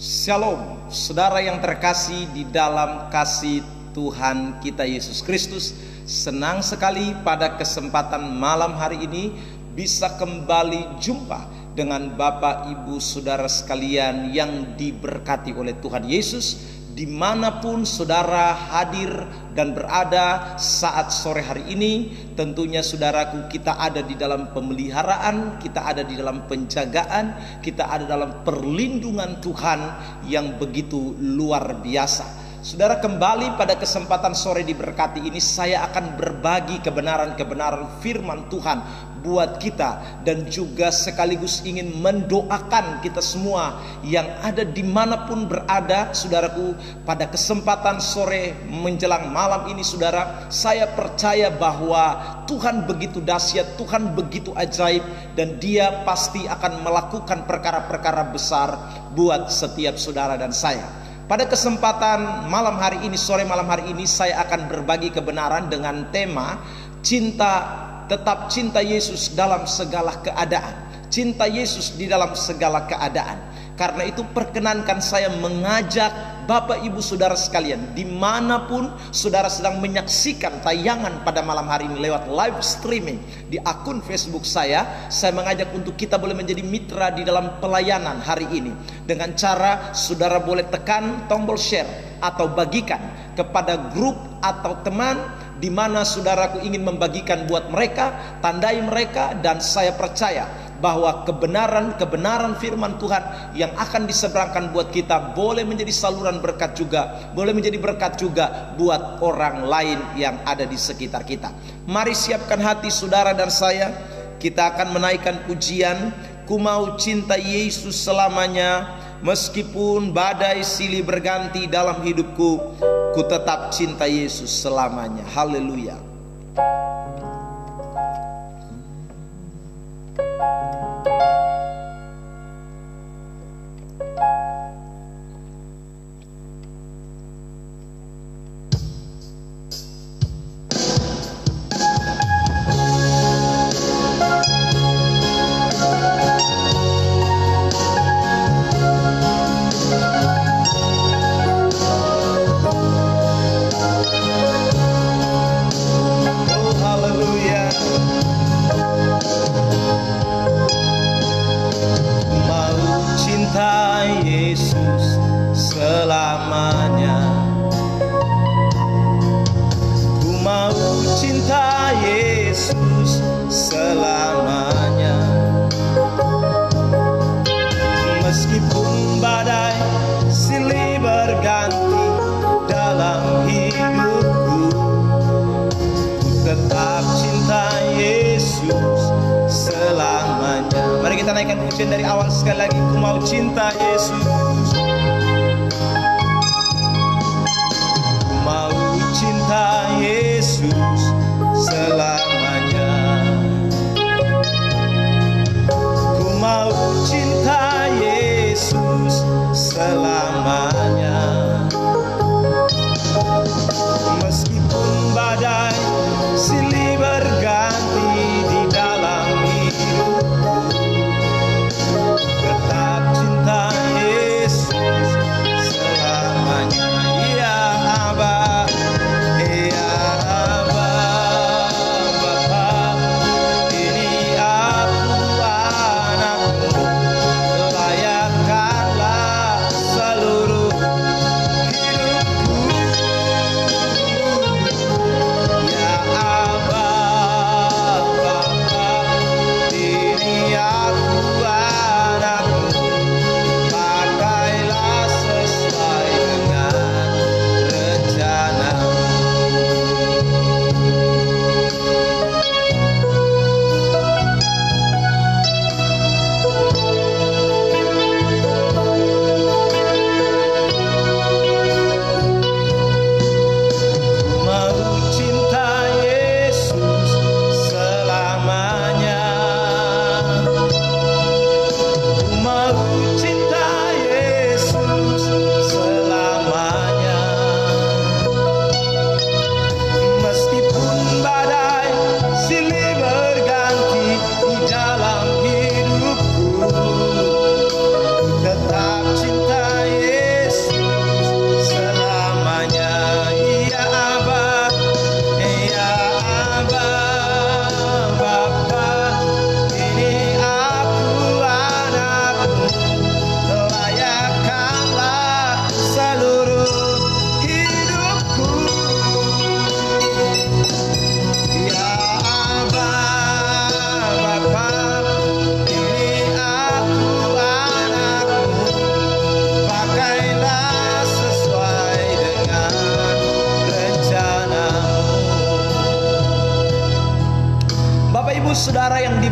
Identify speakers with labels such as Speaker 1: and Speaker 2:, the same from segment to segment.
Speaker 1: Shalom, saudara yang terkasih di dalam kasih Tuhan kita Yesus Kristus. Senang sekali pada kesempatan malam hari ini bisa kembali jumpa dengan Bapak Ibu Saudara sekalian yang diberkati oleh Tuhan Yesus. Dimanapun saudara hadir dan berada saat sore hari ini, tentunya saudaraku, kita ada di dalam pemeliharaan, kita ada di dalam penjagaan, kita ada dalam perlindungan Tuhan yang begitu luar biasa. Saudara, kembali pada kesempatan sore diberkati ini, saya akan berbagi kebenaran-kebenaran firman Tuhan buat kita, dan juga sekaligus ingin mendoakan kita semua yang ada dimanapun berada. Saudaraku, pada kesempatan sore menjelang malam ini, saudara, saya percaya bahwa Tuhan begitu dahsyat, Tuhan begitu ajaib, dan Dia pasti akan melakukan perkara-perkara besar buat setiap saudara dan saya. Pada kesempatan malam hari ini, sore malam hari ini, saya akan berbagi kebenaran dengan tema tetap cinta Yesus dalam segala keadaan. Cinta Yesus di dalam segala keadaan. Karena itu perkenankan saya mengajak Bapak Ibu Saudara sekalian, dimanapun saudara sedang menyaksikan tayangan pada malam hari ini lewat live streaming di akun Facebook saya mengajak untuk kita boleh menjadi mitra di dalam pelayanan hari ini. Dengan cara saudara boleh tekan tombol share atau bagikan kepada grup atau teman di mana saudaraku ingin membagikan buat mereka, tandai mereka, dan saya percaya bahwa kebenaran firman Tuhan yang akan diseberangkan buat kita boleh menjadi saluran berkat juga, boleh menjadi berkat juga buat orang lain yang ada di sekitar kita. Mari siapkan hati saudara dan saya, kita akan menaikkan pujian, ku mau cinta Yesus selamanya, meskipun badai silih berganti dalam hidupku, ku tetap cinta Yesus selamanya. Haleluya. Dari awal sekali lagi, ku mau cinta Yesus, ku mau cinta Yesus selamanya, ku mau cinta Yesus selamanya, meskipun badai silih berganti di dalam hidupku, tetap cinta Yesus selamanya. Ya Abba, ya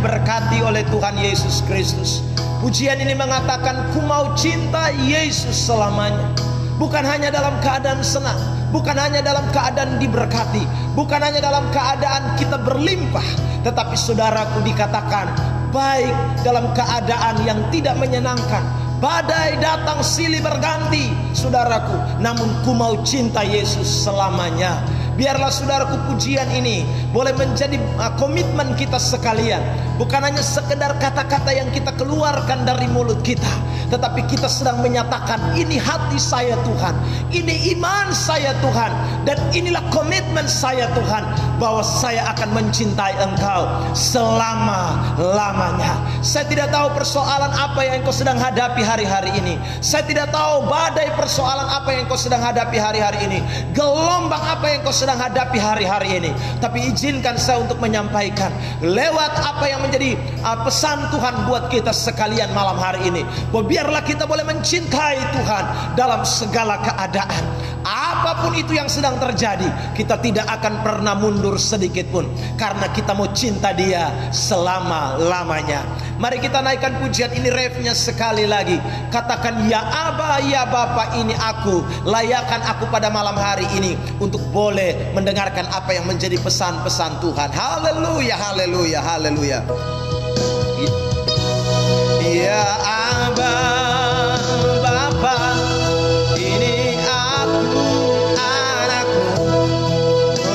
Speaker 1: diberkati oleh Tuhan Yesus Kristus. Pujian ini mengatakan, ku mau cinta Yesus selamanya. Bukan hanya dalam keadaan senang, bukan hanya dalam keadaan diberkati, bukan hanya dalam keadaan kita berlimpah, tetapi saudaraku dikatakan baik dalam keadaan yang tidak menyenangkan. Badai datang silih berganti, saudaraku, namun ku mau cinta Yesus selamanya. Biarlah saudaraku pujian ini boleh menjadi komitmen kita sekalian. Bukan hanya sekedar kata-kata yang kita keluarkan dari mulut kita, tetapi kita sedang menyatakan, ini hati saya Tuhan, ini iman saya Tuhan, dan inilah komitmen saya Tuhan, bahwa saya akan mencintai Engkau selama-lamanya. Saya tidak tahu persoalan apa yang Engkau sedang hadapi hari-hari ini. Saya tidak tahu badai persoalan apa yang Engkau sedang hadapi hari-hari ini, gelombang apa yang Engkau sedang hadapi hari-hari ini. Tapi izinkan saya untuk menyampaikan lewat apa yang menjadi pesan Tuhan buat kita sekalian malam hari ini, bahwa biarlah kita boleh mencintai Tuhan dalam segala keadaan. Apapun itu yang sedang terjadi, kita tidak akan pernah mundur sedikit pun, karena kita mau cinta Dia selama-lamanya. Mari kita naikkan pujian ini, refnya sekali lagi. Katakan, ya Aba, ya Bapa, ini aku. Layakkan aku pada malam hari ini untuk boleh mendengarkan apa yang menjadi pesan-pesan Tuhan. Haleluya, haleluya, haleluya. Ya Aba, Bapa, ini aku, anakmu.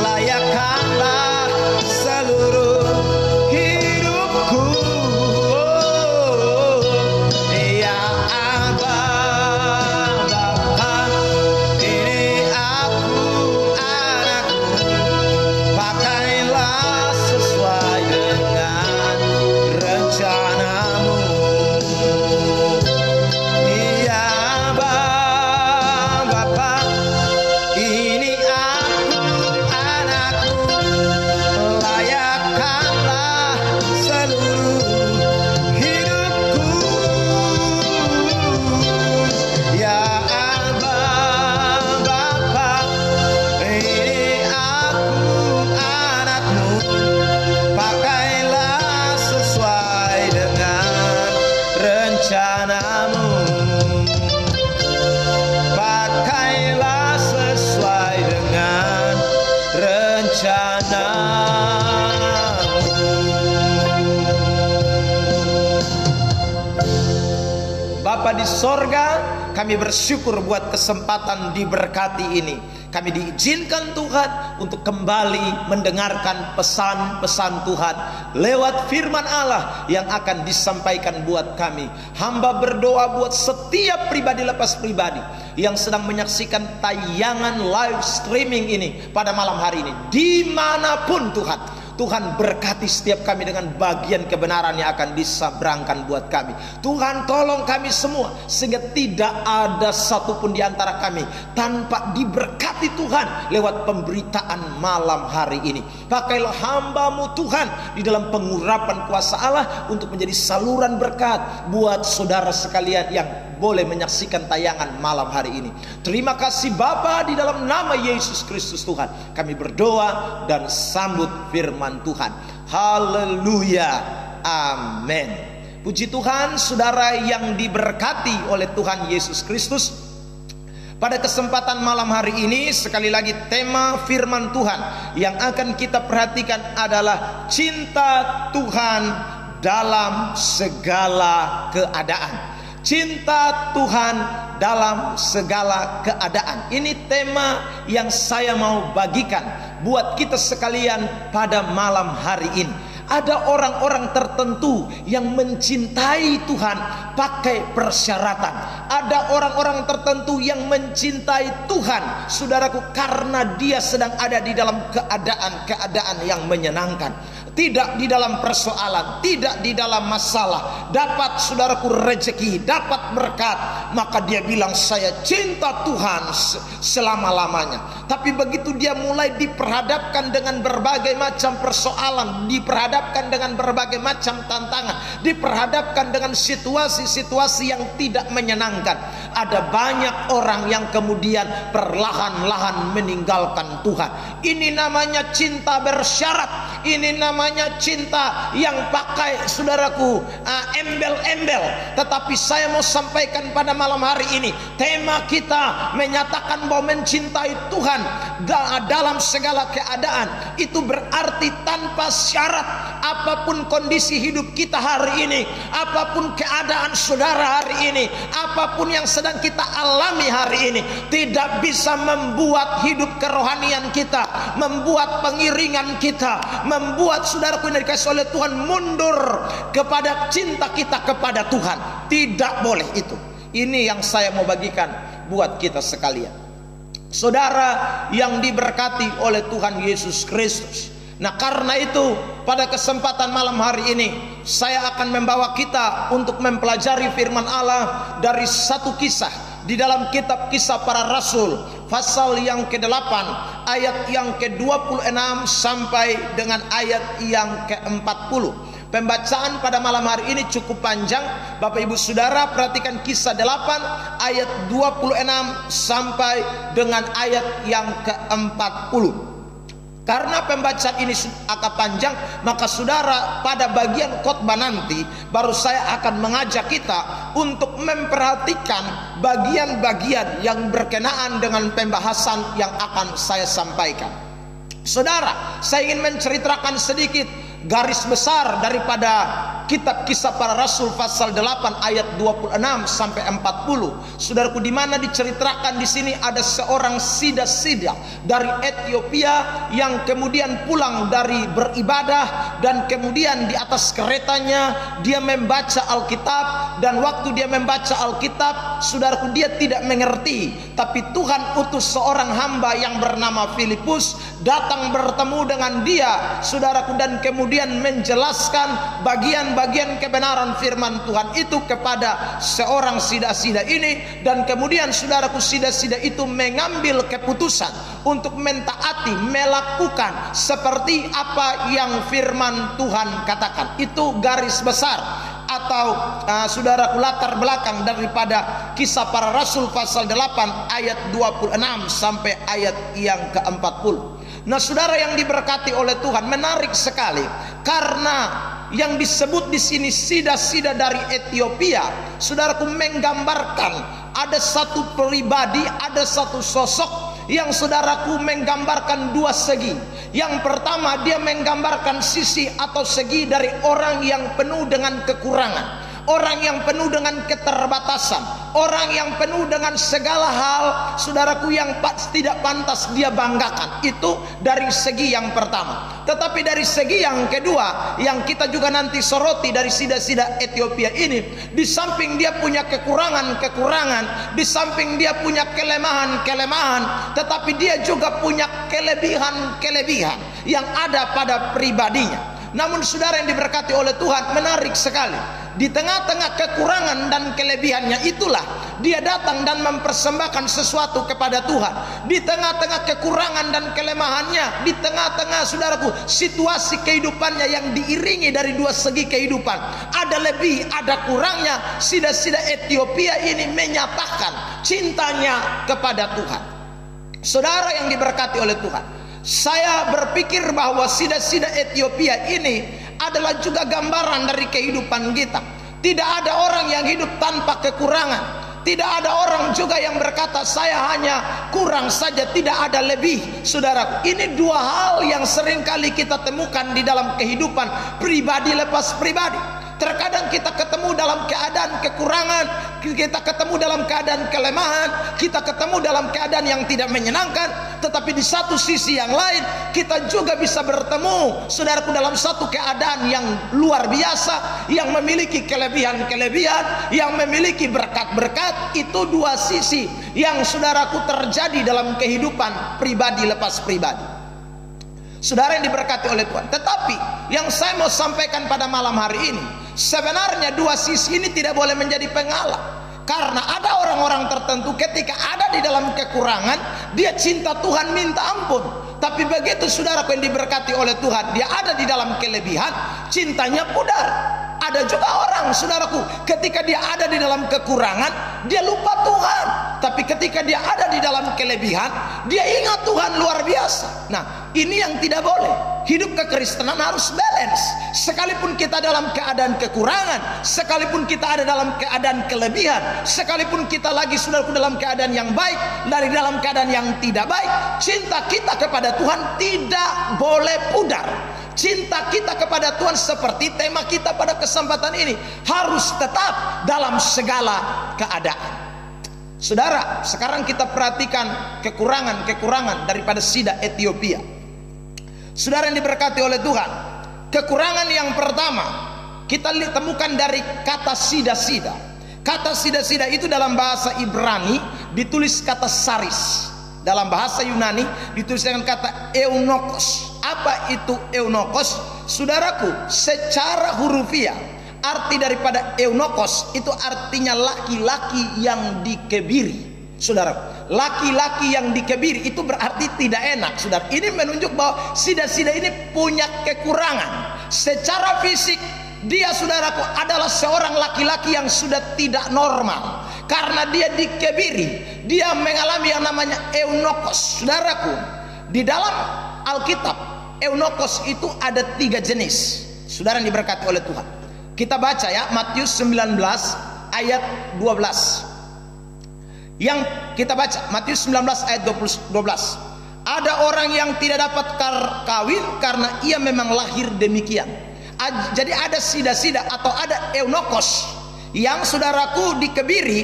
Speaker 1: Layakkanlah seluruh hidupku. Ya Aba, Bapa, ini aku, anakmu. Pakailah sesuai dengan rencanamu. Ya Bapa, ini aku, anakmu. Layakkanlah seluruh hidupku. Ya Bapa, ini aku, anakmu. Pakailah sesuai dengan rencanamu. Pakailah sesuai dengan rencanamu. Bapa di sorga, kami bersyukur buat kesempatan diberkati ini. Kami diizinkan Tuhan untuk kembali mendengarkan pesan-pesan Tuhan lewat firman Allah yang akan disampaikan buat kami. Hamba berdoa buat setiap pribadi lepas pribadi yang sedang menyaksikan tayangan live streaming ini pada malam hari ini, dimanapun Tuhan berkati setiap kami dengan bagian kebenaran yang akan disabrangkan buat kami. Tuhan tolong kami semua, sehingga tidak ada satupun di antara kami tanpa diberkati Tuhan lewat pemberitaan malam hari ini. Pakailah hamba-Mu Tuhan di dalam pengurapan kuasa Allah untuk menjadi saluran berkat buat saudara sekalian yang boleh menyaksikan tayangan malam hari ini. Terima kasih Bapa, di dalam nama Yesus Kristus Tuhan kami berdoa dan sambut firman Tuhan. Haleluya, amin. Puji Tuhan, saudara yang diberkati oleh Tuhan Yesus Kristus. Pada kesempatan malam hari ini, sekali lagi tema firman Tuhan yang akan kita perhatikan adalah cinta Tuhan dalam segala keadaan. Cinta Tuhan dalam segala keadaan. Ini tema yang saya mau bagikan buat kita sekalian pada malam hari ini. Ada orang-orang tertentu yang mencintai Tuhan pakai persyaratan. Ada orang-orang tertentu yang mencintai Tuhan, saudaraku, karena dia sedang ada di dalam keadaan-keadaan yang menyenangkan. Tidak di dalam persoalan, tidak di dalam masalah, dapat saudaraku rezeki, dapat berkat, maka dia bilang saya cinta Tuhan selama-lamanya. Tapi begitu dia mulai diperhadapkan dengan berbagai macam persoalan, diperhadapkan dengan berbagai macam tantangan, diperhadapkan dengan situasi-situasi yang tidak menyenangkan, ada banyak orang yang kemudian perlahan-lahan meninggalkan Tuhan. Ini namanya cinta bersyarat. Ini namanya cinta yang pakai saudaraku embel-embel. Tetapi saya mau sampaikan pada malam hari ini, tema kita menyatakan bahwa mencintai Tuhan dalam segala keadaan. Itu berarti tanpa syarat. Apapun kondisi hidup kita hari ini, apapun keadaan saudara hari ini, apapun yang sedang kita alami hari ini, tidak bisa membuat hidup kerohanian kita, membuat pengiringan kita, membuat saudaraku yang dikasihi oleh Tuhan mundur kepada cinta kita kepada Tuhan. Tidak boleh itu. Ini yang saya mau bagikan buat kita sekalian, saudara yang diberkati oleh Tuhan Yesus Kristus. Nah, karena itu pada kesempatan malam hari ini saya akan membawa kita untuk mempelajari firman Allah dari satu kisah di dalam kitab Kisah Para Rasul pasal yang ke-8 ayat yang ke-26 sampai dengan ayat yang ke-40. Pembacaan pada malam hari ini cukup panjang. Bapak Ibu Saudara perhatikan Kisah 8 ayat 26 sampai dengan ayat yang ke-40. Karena pembacaan ini agak panjang, maka saudara pada bagian khotbah nanti baru saya akan mengajak kita untuk memperhatikan bagian-bagian yang berkenaan dengan pembahasan yang akan saya sampaikan. Saudara, saya ingin menceritakan sedikit garis besar daripada kitab Kisah Para Rasul pasal 8 ayat 26 sampai 40. Saudaraku, di mana diceritakan di sini ada seorang sida-sida dari Ethiopia yang kemudian pulang dari beribadah, dan kemudian di atas keretanya dia membaca Alkitab, dan waktu dia membaca Alkitab, saudaraku, dia tidak mengerti, tapi Tuhan utus seorang hamba yang bernama Filipus datang bertemu dengan dia, saudaraku, dan kemudian menjelaskan bagian-bagian kebenaran firman Tuhan itu kepada seorang sida-sida ini. Dan kemudian saudaraku, sida-sida itu mengambil keputusan untuk mentaati, melakukan seperti apa yang firman Tuhan katakan. Itu garis besar atau saudaraku latar belakang daripada Kisah Para Rasul pasal 8 ayat 26 sampai ayat yang ke-40. Nah, saudara yang diberkati oleh Tuhan, menarik sekali karena yang disebut di sini sida-sida dari Ethiopia, saudaraku, menggambarkan ada satu pribadi, ada satu sosok yang saudaraku menggambarkan dua segi. Yang pertama, dia menggambarkan sisi atau segi dari orang yang penuh dengan kekurangan, orang yang penuh dengan keterbatasan, orang yang penuh dengan segala hal, saudaraku, yang tidak pantas dia banggakan. Itu dari segi yang pertama. Tetapi dari segi yang kedua, yang kita juga nanti soroti dari sida-sida Ethiopia ini, di samping dia punya kekurangan-kekurangan, di samping dia punya kelemahan-kelemahan, tetapi dia juga punya kelebihan-kelebihan yang ada pada pribadinya. Namun saudara yang diberkati oleh Tuhan, menarik sekali, di tengah-tengah kekurangan dan kelebihannya itulah dia datang dan mempersembahkan sesuatu kepada Tuhan. Di tengah-tengah kekurangan dan kelemahannya, di tengah-tengah saudaraku situasi kehidupannya yang diiringi dari dua segi kehidupan, ada lebih ada kurangnya, sida-sida Ethiopia ini menyatakan cintanya kepada Tuhan. Saudara yang diberkati oleh Tuhan, saya berpikir bahwa sida-sida Ethiopia ini adalah juga gambaran dari kehidupan kita. Tidak ada orang yang hidup tanpa kekurangan. Tidak ada orang juga yang berkata saya hanya kurang saja, tidak ada lebih. Saudara, ini dua hal yang seringkali kita temukan di dalam kehidupan pribadi lepas pribadi. Terkadang kita ketemu dalam keadaan kekurangan, kita ketemu dalam keadaan kelemahan, kita ketemu dalam keadaan yang tidak menyenangkan. Tetapi di satu sisi yang lain, kita juga bisa bertemu, saudaraku, dalam satu keadaan yang luar biasa, yang memiliki kelebihan-kelebihan, yang memiliki berkat-berkat. Itu dua sisi yang saudaraku terjadi dalam kehidupan pribadi lepas pribadi. Saudara yang diberkati oleh Tuhan, tetapi yang saya mau sampaikan pada malam hari ini, sebenarnya dua sisi ini tidak boleh menjadi pengalah. Karena ada orang-orang tertentu ketika ada di dalam kekurangan, dia cinta Tuhan minta ampun. Tapi begitu saudaraku yang diberkati oleh Tuhan, dia ada di dalam kelebihan, cintanya pudar. Ada juga orang, saudaraku, ketika dia ada di dalam kekurangan, dia lupa Tuhan. Tapi ketika dia ada di dalam kelebihan, dia ingat Tuhan luar biasa. Nah, ini yang tidak boleh. Hidup kekristenan harus balance. Sekalipun kita dalam keadaan kekurangan, sekalipun kita ada dalam keadaan kelebihan, sekalipun kita lagi saudaraku dalam keadaan yang baik, dari dalam keadaan yang tidak baik, cinta kita kepada Tuhan tidak boleh pudar. Cinta kita kepada Tuhan seperti tema kita pada kesempatan ini, harus tetap dalam segala keadaan. Saudara, sekarang kita perhatikan kekurangan-kekurangan daripada sida Ethiopia. Saudara yang diberkati oleh Tuhan, kekurangan yang pertama kita temukan dari kata sida-sida. Kata sida-sida itu dalam bahasa Ibrani ditulis kata saris. Dalam bahasa Yunani ditulis dengan kata eunokos. Apa itu eunokos? Saudaraku, secara hurufiah arti daripada eunokos itu artinya laki-laki yang dikebiri. Saudara, laki-laki yang dikebiri itu berarti tidak enak. Saudara, ini menunjuk bahwa sida-sida ini punya kekurangan. Secara fisik dia, saudaraku, adalah seorang laki-laki yang sudah tidak normal. Karena dia dikebiri, dia mengalami yang namanya eunokos. Saudaraku, di dalam Alkitab eunokos itu ada 3 jenis. Saudara yang diberkati oleh Tuhan, kita baca ya, Matius 19 ayat 12. Yang kita baca Matius 19 ayat 12. Ada orang yang tidak dapat kawin karena ia memang lahir demikian. Jadi ada sida-sida atau ada eunokos yang saudaraku dikebiri,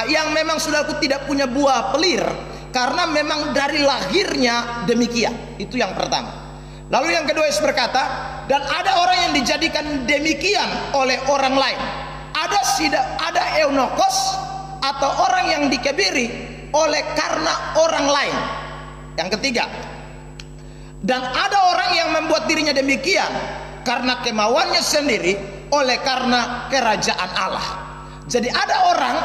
Speaker 1: yang memang saudaraku tidak punya buah pelir karena memang dari lahirnya demikian. Itu yang pertama. Lalu yang kedua Yesus berkata, dan ada orang yang dijadikan demikian oleh orang lain. Ada eunokos atau orang yang dikebiri oleh karena orang lain. Yang ketiga, dan ada orang yang membuat dirinya demikian karena kemauannya sendiri oleh karena kerajaan Allah. Jadi ada orang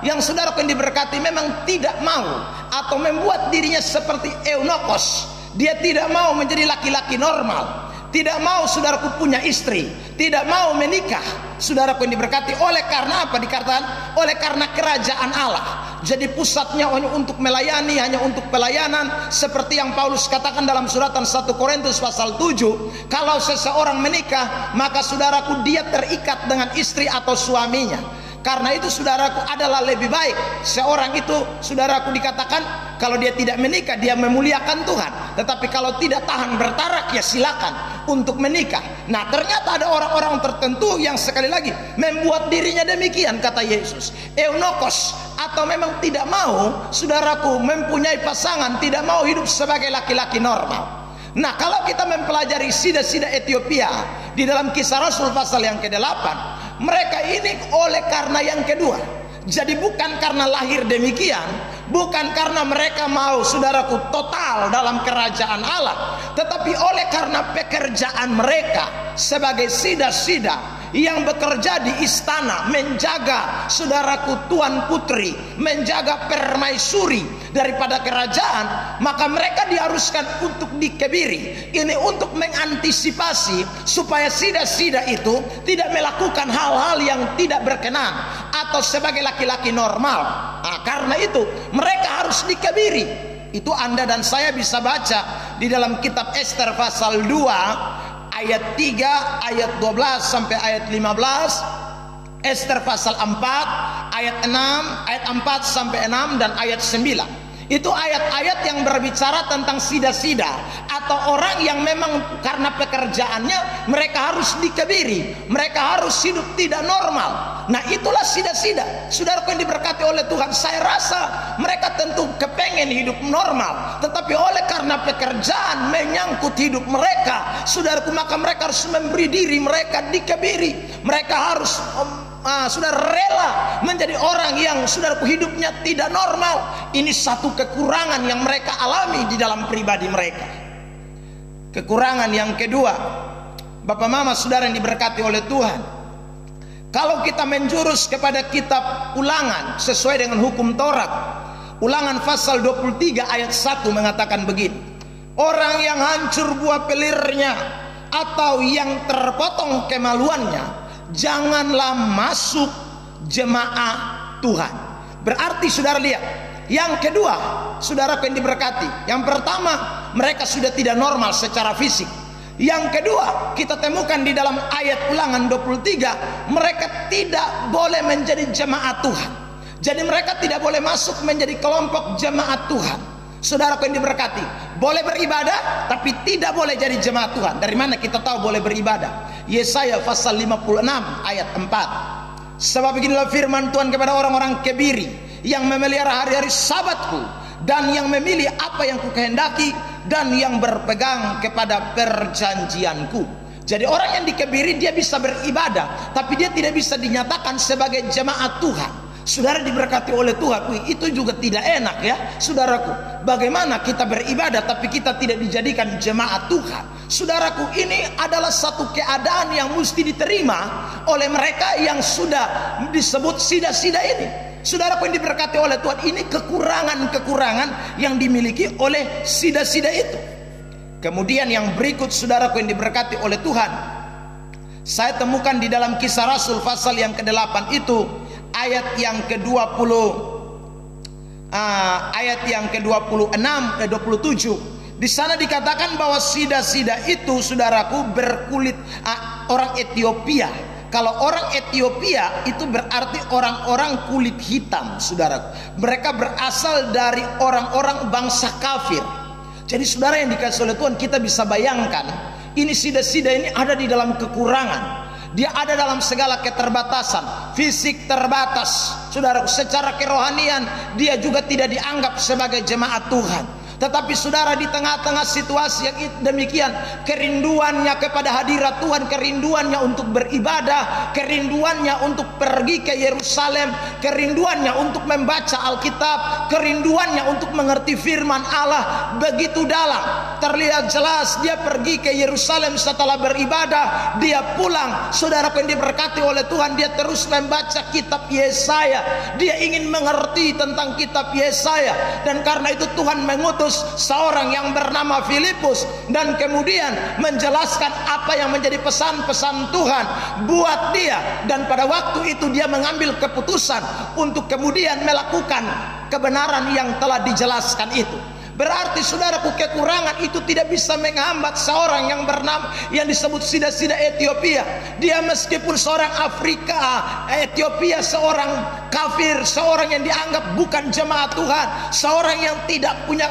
Speaker 1: yang saudaraku yang diberkati memang tidak mau atau membuat dirinya seperti eunokos. Dia tidak mau menjadi laki-laki normal, tidak mau saudaraku punya istri, tidak mau menikah. Saudaraku yang diberkati, oleh karena apa? Dikatakan oleh karena kerajaan Allah. Jadi pusatnya hanya untuk melayani, hanya untuk pelayanan, seperti yang Paulus katakan dalam suratan 1 Korintus pasal 7. Kalau seseorang menikah, maka saudaraku dia terikat dengan istri atau suaminya. Karena itu saudaraku adalah lebih baik seorang itu, saudaraku, dikatakan kalau dia tidak menikah dia memuliakan Tuhan. Tetapi kalau tidak tahan bertarak, ya silakan untuk menikah. Nah, ternyata ada orang-orang tertentu yang sekali lagi membuat dirinya demikian, kata Yesus, eunokos, atau memang tidak mau saudaraku mempunyai pasangan, tidak mau hidup sebagai laki-laki normal. Nah, kalau kita mempelajari sida-sida Ethiopia di dalam Kisah Rasul pasal yang ke-8, mereka ini oleh karena yang kedua. Jadi bukan karena lahir demikian, bukan karena mereka mau saudaraku total dalam kerajaan Allah, tetapi oleh karena pekerjaan mereka sebagai sida-sida yang bekerja di istana, menjaga saudaraku tuan putri, menjaga permaisuri daripada kerajaan, maka mereka diharuskan untuk dikebiri. Ini untuk mengantisipasi supaya sida-sida itu tidak melakukan hal-hal yang tidak berkenan atau sebagai laki-laki normal. Nah, karena itu mereka harus dikebiri. Itu Anda dan saya bisa baca di dalam kitab Ester pasal 2 ayat 3, ayat 12 sampai ayat 15, Ester pasal 4 ayat 6, ayat 4 sampai 6 dan ayat 9. Itu ayat-ayat yang berbicara tentang sida-sida atau orang yang memang karena pekerjaannya mereka harus dikebiri, mereka harus hidup tidak normal. Nah, itulah sida-sida. Saudaraku yang diberkati oleh Tuhan, saya rasa mereka tentu kepengen hidup normal, tetapi oleh karena pekerjaan menyangkut hidup mereka, saudaraku, maka mereka harus memberi diri mereka dikebiri. Mereka harus sudah rela menjadi orang yang saudaraku hidupnya tidak normal. Ini satu kekurangan yang mereka alami di dalam pribadi mereka. Kekurangan yang kedua, Bapak Mama saudara yang diberkati oleh Tuhan, kalau kita menjurus kepada kitab Ulangan sesuai dengan hukum Taurat, Ulangan pasal 23 ayat 1 mengatakan begini, orang yang hancur buah pelirnya atau yang terpotong kemaluannya janganlah masuk jemaah Tuhan. Berarti saudara lihat, yang kedua, saudaraku yang diberkati, yang pertama mereka sudah tidak normal secara fisik. Yang kedua, kita temukan di dalam ayat Ulangan 23, mereka tidak boleh menjadi jemaat Tuhan. Jadi mereka tidak boleh masuk menjadi kelompok jemaat Tuhan. Saudaraku yang diberkati, boleh beribadah tapi tidak boleh jadi jemaat Tuhan. Dari mana kita tahu boleh beribadah? Yesaya pasal 56 ayat 4. Sebab beginilah firman Tuhan kepada orang-orang kebiri yang memelihara hari-hari sabatku, dan yang memilih apa yang kukehendaki, dan yang berpegang kepada perjanjianku. Jadi orang yang dikebiri dia bisa beribadah, tapi dia tidak bisa dinyatakan sebagai jemaat Tuhan. Saudara diberkati oleh Tuhan. Itu juga tidak enak ya saudaraku. Bagaimana kita beribadah tapi kita tidak dijadikan jemaat Tuhan? Saudaraku, ini adalah satu keadaan yang mesti diterima oleh mereka yang sudah disebut sida-sida ini. Saudaraku yang diberkati oleh Tuhan, ini kekurangan-kekurangan yang dimiliki oleh sida-sida itu. Kemudian yang berikut saudaraku yang diberkati oleh Tuhan, saya temukan di dalam Kisah Rasul pasal yang ke-8 itu ayat yang ke-20, ayat yang ke-26 27. Di sana dikatakan bahwa sida-sida itu saudaraku berkulit orang Ethiopia. Kalau orang Ethiopia itu berarti orang-orang kulit hitam, saudara. Mereka berasal dari orang-orang bangsa kafir. Jadi saudara yang dikasih oleh Tuhan, kita bisa bayangkan, ini sida-sida ini ada di dalam kekurangan. Dia ada dalam segala keterbatasan. Fisik terbatas, saudara. Secara kerohanian dia juga tidak dianggap sebagai jemaat Tuhan. Tetapi saudara, di tengah-tengah situasi yang demikian, kerinduannya kepada hadirat Tuhan, kerinduannya untuk beribadah, kerinduannya untuk pergi ke Yerusalem, kerinduannya untuk membaca Alkitab, kerinduannya untuk mengerti firman Allah begitu dalam. Terlihat jelas dia pergi ke Yerusalem setelah beribadah, dia pulang, saudaraku yang diberkati oleh Tuhan, dia terus membaca kitab Yesaya. Dia ingin mengerti tentang kitab Yesaya, dan karena itu Tuhan mengutus seorang yang bernama Filipus, dan kemudian menjelaskan apa yang menjadi pesan-pesan Tuhan buat dia. Dan pada waktu itu dia mengambil keputusan untuk kemudian melakukan kebenaran yang telah dijelaskan itu. Berarti saudaraku, kekurangan itu tidak bisa menghambat seorang yang bernama, yang disebut sida-sida Ethiopia. Dia meskipun seorang Afrika, Ethiopia seorang kafir, seorang yang dianggap bukan jemaat Tuhan, seorang yang tidak punya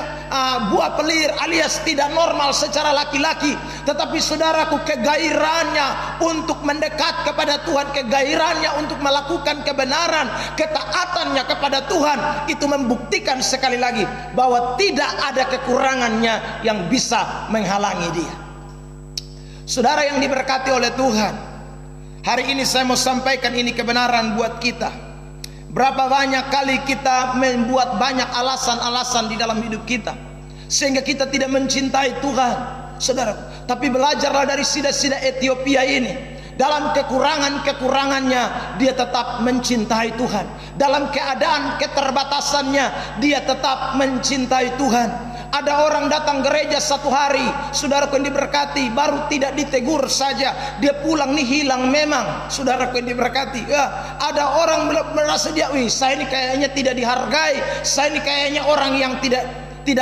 Speaker 1: buah pelir alias tidak normal secara laki-laki. Tetapi saudaraku, kegairahannya untuk mendekat kepada Tuhan, kegairahannya untuk melakukan kebenaran, ketaatannya kepada Tuhan, itu membuktikan sekali lagi bahwa tidak ada kekurangannya yang bisa menghalangi dia. Saudara yang diberkati oleh Tuhan, hari ini saya mau sampaikan ini kebenaran buat kita. Berapa banyak kali kita membuat banyak alasan-alasan di dalam hidup kita sehingga kita tidak mencintai Tuhan, saudara. Tapi belajarlah dari sida-sida Ethiopia ini. Dalam kekurangan-kekurangannya dia tetap mencintai Tuhan. Dalam keadaan keterbatasannya dia tetap mencintai Tuhan. Ada orang datang gereja satu hari, saudaraku yang diberkati, baru tidak ditegur saja, dia pulang nih hilang memang, saudaraku yang diberkati. Ya, ada orang merasa dia, saya ini kayaknya tidak dihargai, saya ini kayaknya orang yang tidak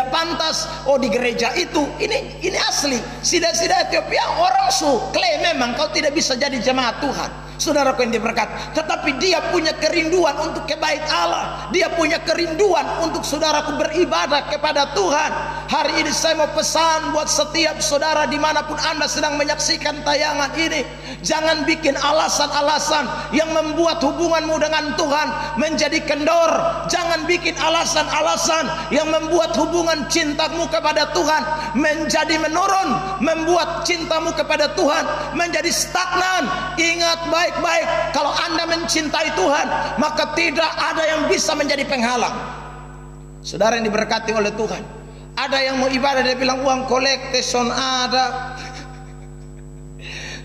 Speaker 1: pantas. Oh, di gereja itu ini asli sida-sida Ethiopia, orang klaim memang kau tidak bisa jadi jemaat Tuhan, saudaraku yang diberkati. Tetapi dia punya kerinduan untuk kebait Allah, dia punya kerinduan untuk saudaraku beribadah kepada Tuhan. Hari ini saya mau pesan buat setiap saudara dimanapun anda sedang menyaksikan tayangan ini, jangan bikin alasan-alasan yang membuat hubunganmu dengan Tuhan menjadi kendor. Jangan bikin alasan-alasan yang membuat hubungan cintamu kepada Tuhan menjadi menurun, membuat cintamu kepada Tuhan menjadi stagnan. Ingat baik-baik, kalau anda mencintai Tuhan, maka tidak ada yang bisa menjadi penghalang. Saudara yang diberkati oleh Tuhan, ada yang mau ibadah dia bilang uang kolekte son ada.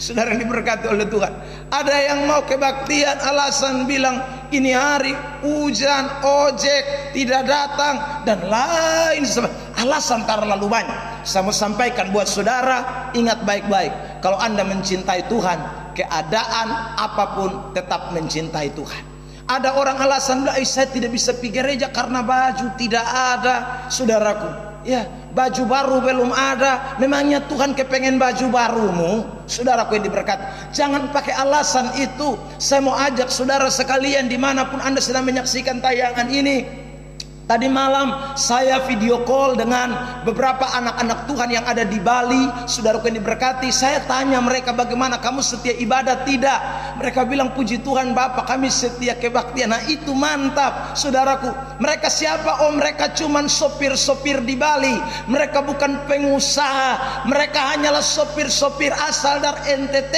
Speaker 1: Saudara yang diberkati oleh Tuhan, ada yang mau kebaktian alasan bilang ini hari hujan, ojek tidak datang, dan lain sebagainya. Alasan terlalu banyak. Saya mau sampaikan buat saudara, ingat baik-baik, kalau anda mencintai Tuhan, keadaan apapun tetap mencintai Tuhan. Ada orang alasan, saya tidak bisa pergi gereja karena baju tidak ada. Saudaraku, ya, baju baru belum ada. Memangnya Tuhan kepengen baju barumu? Saudaraku yang diberkati, jangan pakai alasan itu. Saya mau ajak saudara sekalian dimanapun Anda sedang menyaksikan tayangan ini. Tadi malam saya video call dengan beberapa anak-anak Tuhan yang ada di Bali. Saudaraku yang diberkati, saya tanya mereka, bagaimana kamu setia ibadah? Tidak. Mereka bilang, puji Tuhan Bapak, kami setia kebaktian. Nah itu mantap. Saudaraku, mereka siapa? Oh, mereka cuman sopir-sopir di Bali. Mereka bukan pengusaha. Mereka hanyalah sopir-sopir asal dari NTT,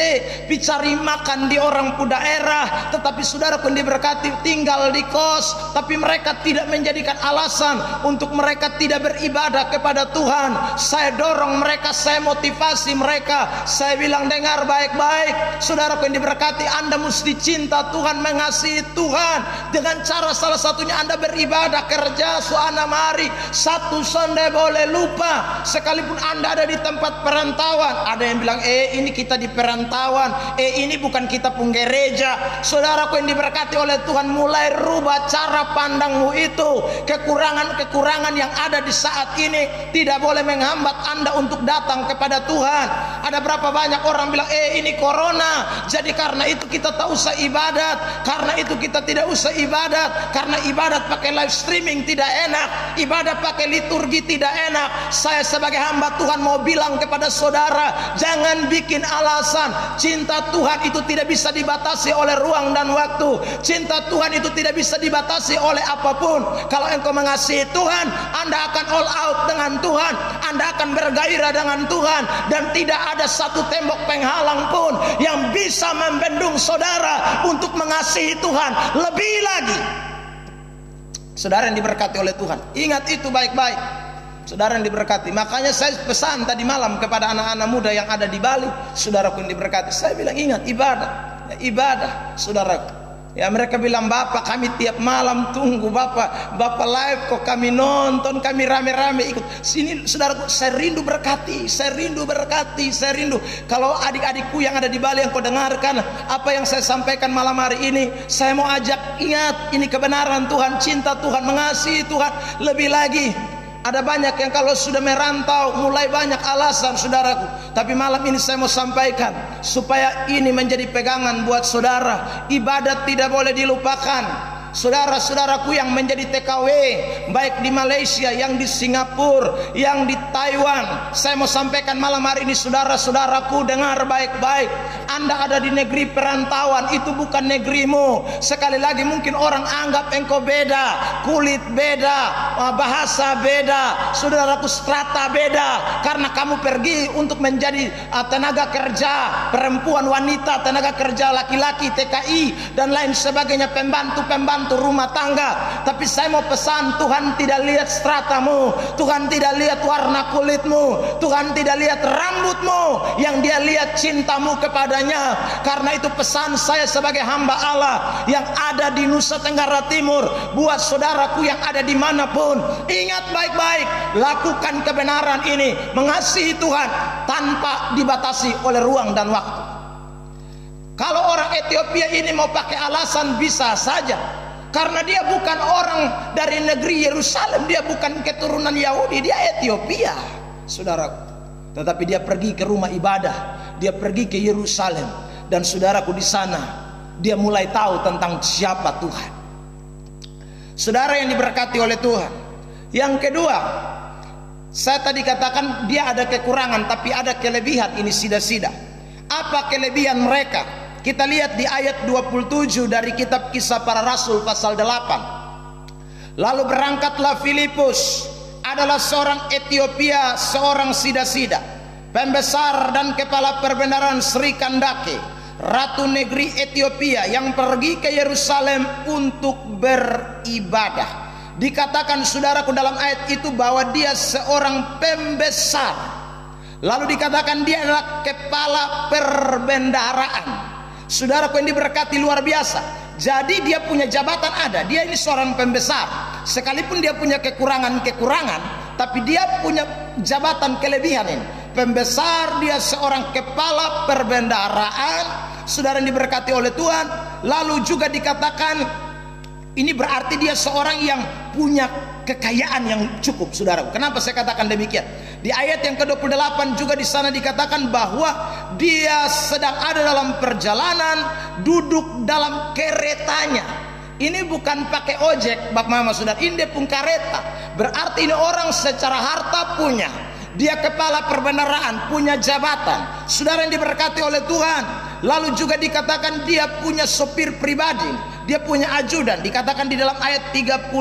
Speaker 1: dicari makan di orang pu daerah. Tetapi saudaraku yang diberkati, tinggal di kos. Tapi mereka tidak menjadikan alasan untuk mereka tidak beribadah kepada Tuhan. Saya dorong mereka, saya motivasi mereka. Saya bilang, dengar baik-baik, saudaraku yang diberkati, Anda mesti cinta Tuhan, mengasihi Tuhan dengan cara salah satunya Anda beribadah, kerja suana mari, satu Sonde boleh lupa. Sekalipun Anda ada di tempat perantauan, ada yang bilang, ini kita di perantauan, ini bukan kita pun gereja. Saudaraku yang diberkati oleh Tuhan, mulai rubah cara pandangmu itu. Kekurangan-kekurangan yang ada di saat ini tidak boleh menghambat Anda untuk datang kepada Tuhan. Ada berapa banyak orang bilang, ini corona, jadi karena itu kita tak usah ibadat, karena itu kita tidak usah ibadat, karena ibadat pakai live streaming tidak enak, ibadat pakai liturgi tidak enak. Saya sebagai hamba Tuhan mau bilang kepada saudara, jangan bikin alasan. Cinta Tuhan itu tidak bisa dibatasi oleh ruang dan waktu. Cinta Tuhan itu tidak bisa dibatasi oleh apapun. Kalau engkau mengasihi Tuhan, Anda akan all out dengan Tuhan, Anda akan bergairah dengan Tuhan, dan tidak ada satu tembok penghalang pun yang bisa membendung saudara untuk mengasihi Tuhan lebih lagi. Saudara yang diberkati oleh Tuhan, ingat itu baik-baik. Saudara yang diberkati, makanya saya pesan tadi malam kepada anak-anak muda yang ada di Bali, saudaraku yang diberkati, saya bilang, ingat ibadah, ya, ibadah, saudaraku. Ya, mereka bilang, Bapak, kami tiap malam tunggu Bapak live kok, kami nonton, kami rame-rame ikut sini. Saudaraku, saya rindu berkati, saya rindu. Kalau adik-adikku yang ada di Bali yang kau dengarkan apa yang saya sampaikan malam hari ini, saya mau ajak, ingat, ini kebenaran Tuhan, cinta Tuhan, mengasihi Tuhan lebih lagi. Ada banyak yang kalau sudah merantau mulai banyak alasan, saudaraku. Tapi malam ini saya mau sampaikan supaya ini menjadi pegangan buat saudara. Ibadat tidak boleh dilupakan. Saudara-saudaraku yang menjadi TKW, baik di Malaysia, yang di Singapura, yang di Taiwan, saya mau sampaikan malam hari ini, saudara-saudaraku, dengar baik-baik. Anda ada di negeri perantauan, itu bukan negerimu. Sekali lagi, mungkin orang anggap engkau beda, kulit beda, bahasa beda, saudaraku, strata beda, karena kamu pergi untuk menjadi tenaga kerja perempuan, wanita, tenaga kerja laki-laki, TKI dan lain sebagainya, pembantu rumah tangga. Tapi saya mau pesan, Tuhan tidak lihat stratamu, Tuhan tidak lihat warna kulitmu, Tuhan tidak lihat rambutmu, yang Dia lihat cintamu kepadanya. Karena itu pesan saya sebagai hamba Allah yang ada di Nusa Tenggara Timur buat saudaraku yang ada dimanapun, ingat baik-baik, lakukan kebenaran ini, mengasihi Tuhan tanpa dibatasi oleh ruang dan waktu. Kalau orang Ethiopia ini mau pakai alasan, bisa saja, karena dia bukan orang dari negeri Yerusalem, dia bukan keturunan Yahudi, dia Ethiopia, saudaraku. Tetapi dia pergi ke rumah ibadah, dia pergi ke Yerusalem, dan saudaraku, di sana dia mulai tahu tentang siapa Tuhan. Saudara yang diberkati oleh Tuhan. Yang kedua, saya tadi katakan dia ada kekurangan tapi ada kelebihan, ini sida-sida. Apa kelebihan mereka? Kita lihat di ayat 27 dari kitab Kisah Para Rasul pasal 8. Lalu berangkatlah Filipus, adalah seorang Ethiopia, seorang sida-sida, pembesar dan kepala perbendaharaan Sri Kandake, ratu negeri Ethiopia, yang pergi ke Yerusalem untuk beribadah. Dikatakan saudaraku dalam ayat itu bahwa dia seorang pembesar. Lalu dikatakan dia adalah kepala perbendaharaan. Saudaraku yang diberkati, luar biasa. Jadi dia punya jabatan ada. Dia ini seorang pembesar. Sekalipun dia punya kekurangan-kekurangan, tapi dia punya jabatan kelebihan ini. Pembesar, dia seorang kepala perbendaharaan. Saudara yang diberkati oleh Tuhan. Lalu juga dikatakan Ini berarti dia seorang yang punya kekayaan yang cukup, saudara. Kenapa saya katakan demikian? Di ayat yang ke-28 juga di sana dikatakan bahwa dia sedang ada dalam perjalanan, duduk dalam keretanya. Ini bukan pakai ojek, Bapak Mama Saudara. Ini dia pun kereta. Berarti ini orang secara harta punya. Dia kepala perbendaharaan, punya jabatan. Saudara yang diberkati oleh Tuhan. Lalu juga dikatakan dia punya sopir pribadi, dia punya ajudan, dikatakan di dalam ayat 38.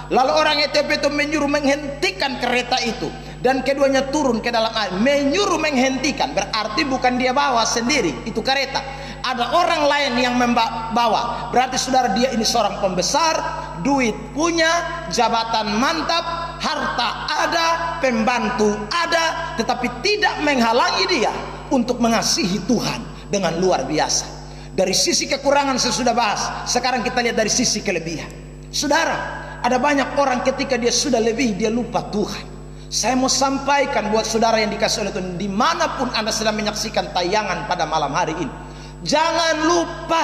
Speaker 1: Lalu orang Ethiopia itu menyuruh menghentikan kereta itu, dan keduanya turun ke dalam air. Menyuruh menghentikan berarti bukan dia bawa sendiri itu kereta, ada orang lain yang membawa. Berarti saudara, dia ini seorang pembesar, duit punya, jabatan mantap, harta ada, pembantu ada, tetapi tidak menghalangi dia untuk mengasihi Tuhan dengan luar biasa. Dari sisi kekurangan saya sudah bahas. Sekarang kita lihat dari sisi kelebihan. Saudara, ada banyak orang ketika dia sudah lebih, dia lupa Tuhan. Saya mau sampaikan buat saudara yang dikasih oleh Tuhan, dimanapun Anda sedang menyaksikan tayangan pada malam hari ini, jangan lupa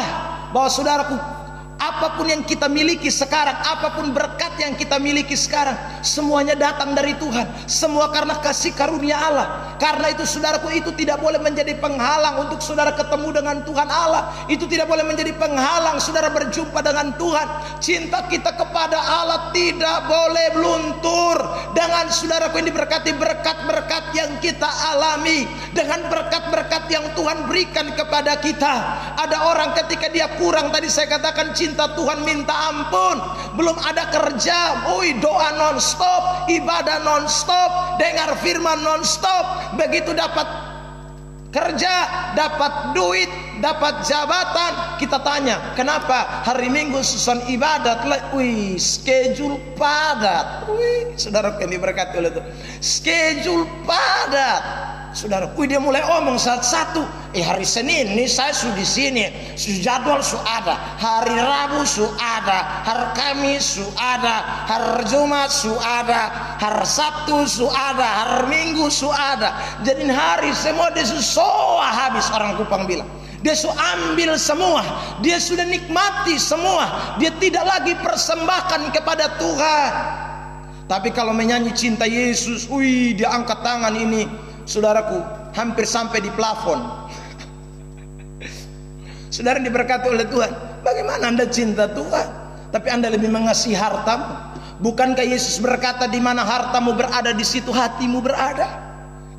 Speaker 1: bahwa saudaraku, apapun yang kita miliki sekarang, apapun berkat yang kita miliki sekarang, semuanya datang dari Tuhan. Semua karena kasih karunia Allah. Karena itu saudaraku, itu tidak boleh menjadi penghalang untuk saudara ketemu dengan Tuhan Allah. Itu tidak boleh menjadi penghalang saudara berjumpa dengan Tuhan. Cinta kita kepada Allah tidak boleh luntur dengan saudaraku yang diberkati berkat-berkat yang kita alami, dengan berkat-berkat yang Tuhan berikan kepada kita. Ada orang ketika dia kurang, tadi saya katakan cinta Tuhan minta ampun, belum ada kerja, doa non-stop, ibadah non-stop, dengar firman non-stop. Begitu dapat kerja, dapat duit, dapat jabatan, kita tanya, kenapa hari Minggu susun ibadat? Schedule padat. Saudara yang diberkati oleh Tuhan, schedule padat. Saudara, dia mulai omong satu-satu. Hari Senin nih saya sudah di sini, jadwal ada. Hari Rabu ada, hari Kamis ada, hari Jumat ada, hari Sabtu ada, hari Minggu ada. Jadi hari semua dia sudah habis, orang Kupang bilang. Dia sudah ambil semua, dia sudah nikmati semua, dia tidak lagi persembahkan kepada Tuhan. Tapi kalau menyanyi cinta Yesus, dia angkat tangan ini. Saudaraku, hampir sampai di plafon. Saudara diberkati oleh Tuhan. Bagaimana Anda cinta Tuhan, tapi Anda lebih mengasihi hartamu? Bukankah Yesus berkata, di mana hartamu berada, di situ hatimu berada?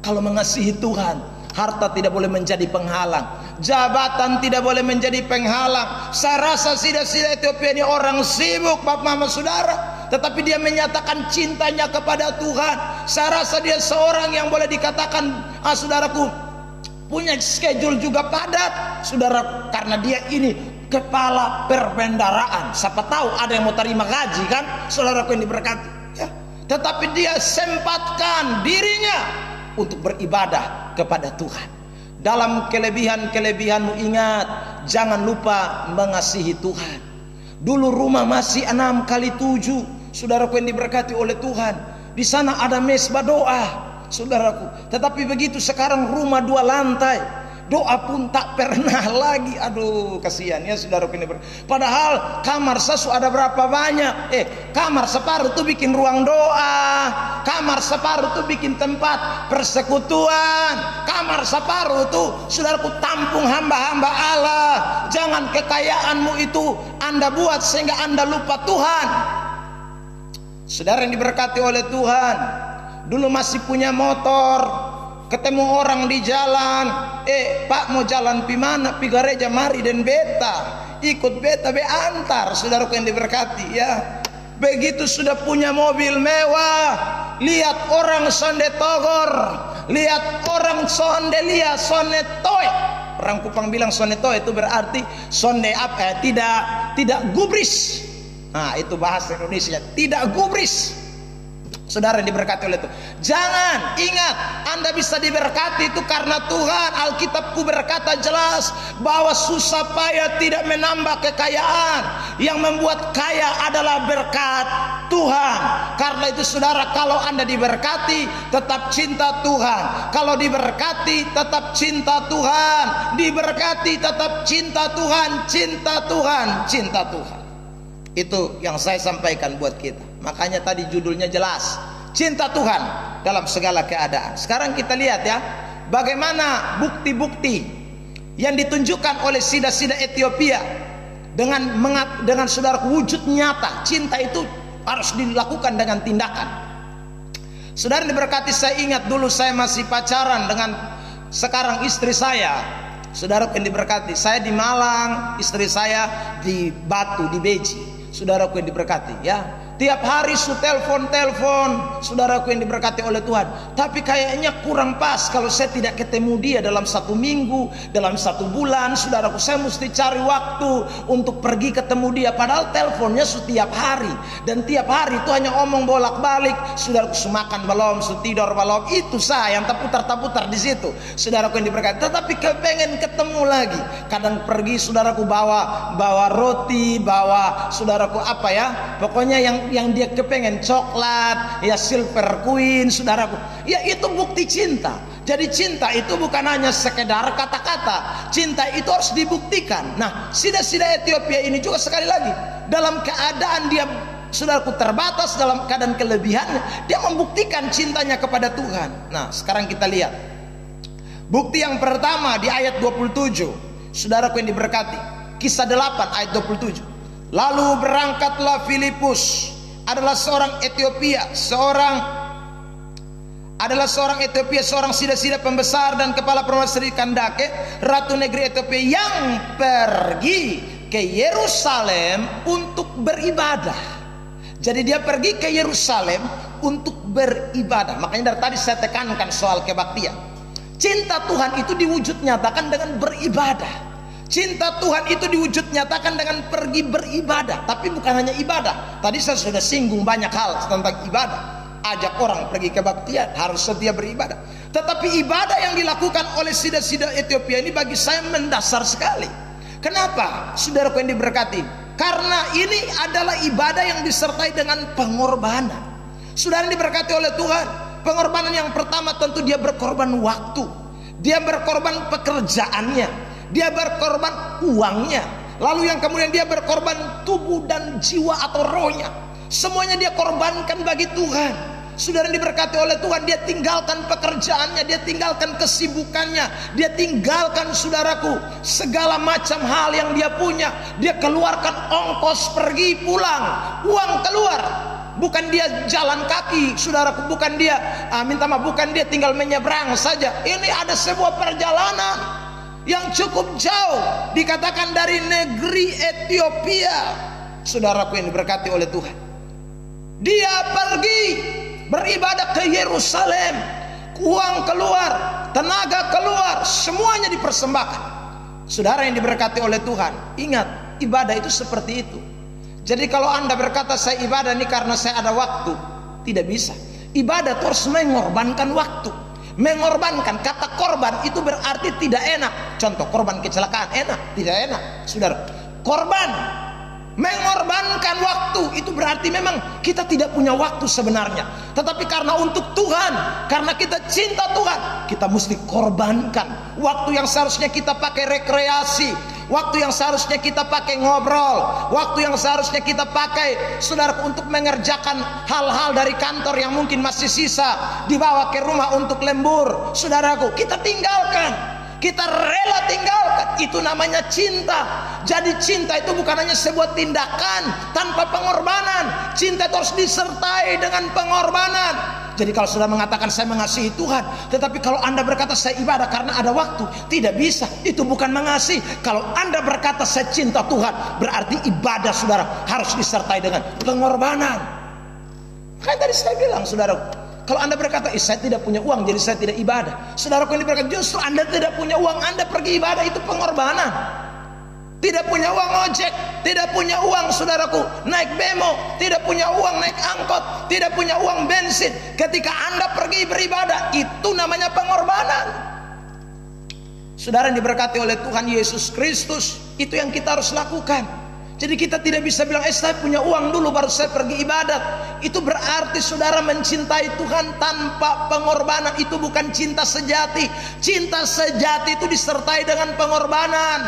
Speaker 1: Kalau mengasihi Tuhan, harta tidak boleh menjadi penghalang, jabatan tidak boleh menjadi penghalang. Saya rasa sida-sida Ethiopia ini orang sibuk, Bapak Mama Saudara, tetapi dia menyatakan cintanya kepada Tuhan. Saya rasa dia seorang yang boleh dikatakan, saudaraku, punya schedule juga padat, saudara, karena dia ini kepala perbendaharaan. Siapa tahu ada yang mau terima gaji kan, saudaraku yang diberkati, ya. Tetapi dia sempatkan dirinya untuk beribadah kepada Tuhan. Dalam kelebihan-kelebihanmu ingat, jangan lupa mengasihi Tuhan. Dulu rumah masih 6x7, saudaraku yang diberkati oleh Tuhan. Di sana ada mesbah doa, saudaraku. Tetapi begitu sekarang rumah 2 lantai, doa pun tak pernah lagi. Aduh, kasihan ya saudaraku ini. Padahal kamar sesu ada berapa banyak? Kamar separuh tuh bikin ruang doa, kamar separuh tuh bikin tempat persekutuan, kamar separuh tuh saudaraku tampung hamba-hamba Allah. Jangan kekayaanmu itu Anda buat sehingga Anda lupa Tuhan. Saudara yang diberkati oleh Tuhan, dulu masih punya motor, ketemu orang di jalan, Pak mau jalan pi mana? Pi gereja mari dan beta, ikut beta be antar. Saudaraku yang diberkati ya. Begitu sudah punya mobil mewah, lihat orang sonde togor, lihat orang sonde lia sonde toy. Orang Kupang bilang sonde toy itu berarti sonde apa? Tidak gubris. Nah, itu bahasa Indonesia, tidak gubris. Saudara yang diberkati oleh Tuhan, jangan, ingat, Anda bisa diberkati itu karena Tuhan. Alkitabku berkata jelas bahwa susah payah tidak menambah kekayaan. Yang membuat kaya adalah berkat Tuhan. Karena itu saudara, kalau Anda diberkati, tetap cinta Tuhan. Kalau diberkati, tetap cinta Tuhan. Diberkati, tetap cinta Tuhan. Cinta Tuhan, cinta Tuhan. Itu yang saya sampaikan buat kita. Makanya tadi judulnya jelas, cinta Tuhan dalam segala keadaan. Sekarang kita lihat ya, bagaimana bukti-bukti yang ditunjukkan oleh sida-sida Ethiopia dengan saudara wujud nyata. Cinta itu harus dilakukan dengan tindakan. Saudara diberkati, saya ingat dulu saya masih pacaran dengan sekarang istri saya. Saudara yang diberkati, saya di Malang, istri saya di Batu, di Beji. Saudaraku yang diberkati ya, tiap hari telepon, saudaraku yang diberkati oleh Tuhan. Tapi kayaknya kurang pas kalau saya tidak ketemu dia dalam 1 minggu, dalam 1 bulan. Saudaraku, saya mesti cari waktu untuk pergi ketemu dia. Padahal teleponnya setiap hari, dan tiap hari itu hanya omong bolak-balik. Saudaraku, semakan belum, tidur belum, itu saya yang terputar di situ. Saudaraku yang diberkati, tetapi kepengen ketemu lagi. Kadang pergi, saudaraku, bawa roti, bawa saudaraku apa ya, pokoknya yang dia kepengen, coklat ya, silver queen, saudaraku. Ya, itu bukti cinta. Jadi cinta itu bukan hanya sekedar kata-kata. Cinta itu harus dibuktikan. Nah, sida-sida Ethiopia ini juga sekali lagi, dalam keadaan dia, saudaraku, terbatas, dalam keadaan kelebihannya, dia membuktikan cintanya kepada Tuhan. Nah, sekarang kita lihat bukti yang pertama di ayat 27. Saudaraku yang diberkati, Kisah 8 ayat 27. Lalu berangkatlah Filipus, adalah seorang Ethiopia, seorang sida-sida pembesar dan kepala permaisuri Kandake, ratu negeri Ethiopia, yang pergi ke Yerusalem untuk beribadah. Jadi dia pergi ke Yerusalem untuk beribadah. Makanya dari tadi saya tekankan soal kebaktian. Cinta Tuhan itu diwujud nyatakan dengan beribadah. Cinta Tuhan itu diwujud nyatakan dengan pergi beribadah. Tapi bukan hanya ibadah. Tadi saya sudah singgung banyak hal tentang ibadah. Ajak orang pergi kebaktian, harus setia beribadah. Tetapi ibadah yang dilakukan oleh sida-sida Ethiopia ini bagi saya mendasar sekali. Kenapa? Saudaraku yang diberkati, karena ini adalah ibadah yang disertai dengan pengorbanan. Saudara yang diberkati oleh Tuhan, pengorbanan yang pertama tentu dia berkorban waktu, dia berkorban pekerjaannya, dia berkorban uangnya, lalu yang kemudian dia berkorban tubuh dan jiwa atau rohnya. Semuanya dia korbankan bagi Tuhan. Saudara yang diberkati oleh Tuhan, dia tinggalkan pekerjaannya, dia tinggalkan kesibukannya, dia tinggalkan, saudaraku, segala macam hal yang dia punya. Dia keluarkan ongkos pergi pulang, uang keluar. Bukan dia jalan kaki, saudaraku, bukan dia bukan dia tinggal menyeberang saja. Ini ada sebuah perjalanan yang cukup jauh, dikatakan dari negeri Ethiopia. Saudaraku yang diberkati oleh Tuhan, dia pergi beribadah ke Yerusalem. Uang keluar, tenaga keluar, semuanya dipersembahkan. Saudara yang diberkati oleh Tuhan, ingat, ibadah itu seperti itu. Jadi kalau Anda berkata saya ibadah ini karena saya ada waktu, tidak bisa. Ibadah itu harus mengorbankan waktu. Mengorbankan, kata korban itu berarti tidak enak. Contoh, korban kecelakaan enak, tidak enak, saudara. Korban, mengorbankan waktu itu berarti memang kita tidak punya waktu sebenarnya. Tetapi karena untuk Tuhan, karena kita cinta Tuhan, kita mesti korbankan waktu yang seharusnya kita pakai rekreasi, waktu yang seharusnya kita pakai ngobrol, waktu yang seharusnya kita pakai, saudara, untuk mengerjakan hal-hal dari kantor yang mungkin masih sisa, dibawa ke rumah untuk lembur. Saudaraku, kita tinggalkan, kita rela tinggalkan. Itu namanya cinta. Jadi cinta itu bukan hanya sebuah tindakan tanpa pengorbanan. Cinta itu harus disertai dengan pengorbanan. Jadi kalau sudah mengatakan saya mengasihi Tuhan, tetapi kalau Anda berkata saya ibadah karena ada waktu, tidak bisa. Itu bukan mengasihi. Kalau Anda berkata saya cinta Tuhan, berarti ibadah saudara harus disertai dengan pengorbanan. Kan tadi saya bilang, saudara, kalau Anda berkata saya tidak punya uang jadi saya tidak ibadah, saudaraku yang berkata justru Anda tidak punya uang, Anda pergi ibadah, itu pengorbanan. Tidak punya uang ojek, tidak punya uang, saudaraku, naik bemo, tidak punya uang naik angkot, tidak punya uang bensin. Ketika Anda pergi beribadah, itu namanya pengorbanan. Saudara yang diberkati oleh Tuhan Yesus Kristus, itu yang kita harus lakukan. Jadi kita tidak bisa bilang saya punya uang dulu baru saya pergi ibadat. Itu berarti saudara mencintai Tuhan tanpa pengorbanan. Itu bukan cinta sejati. Cinta sejati itu disertai dengan pengorbanan.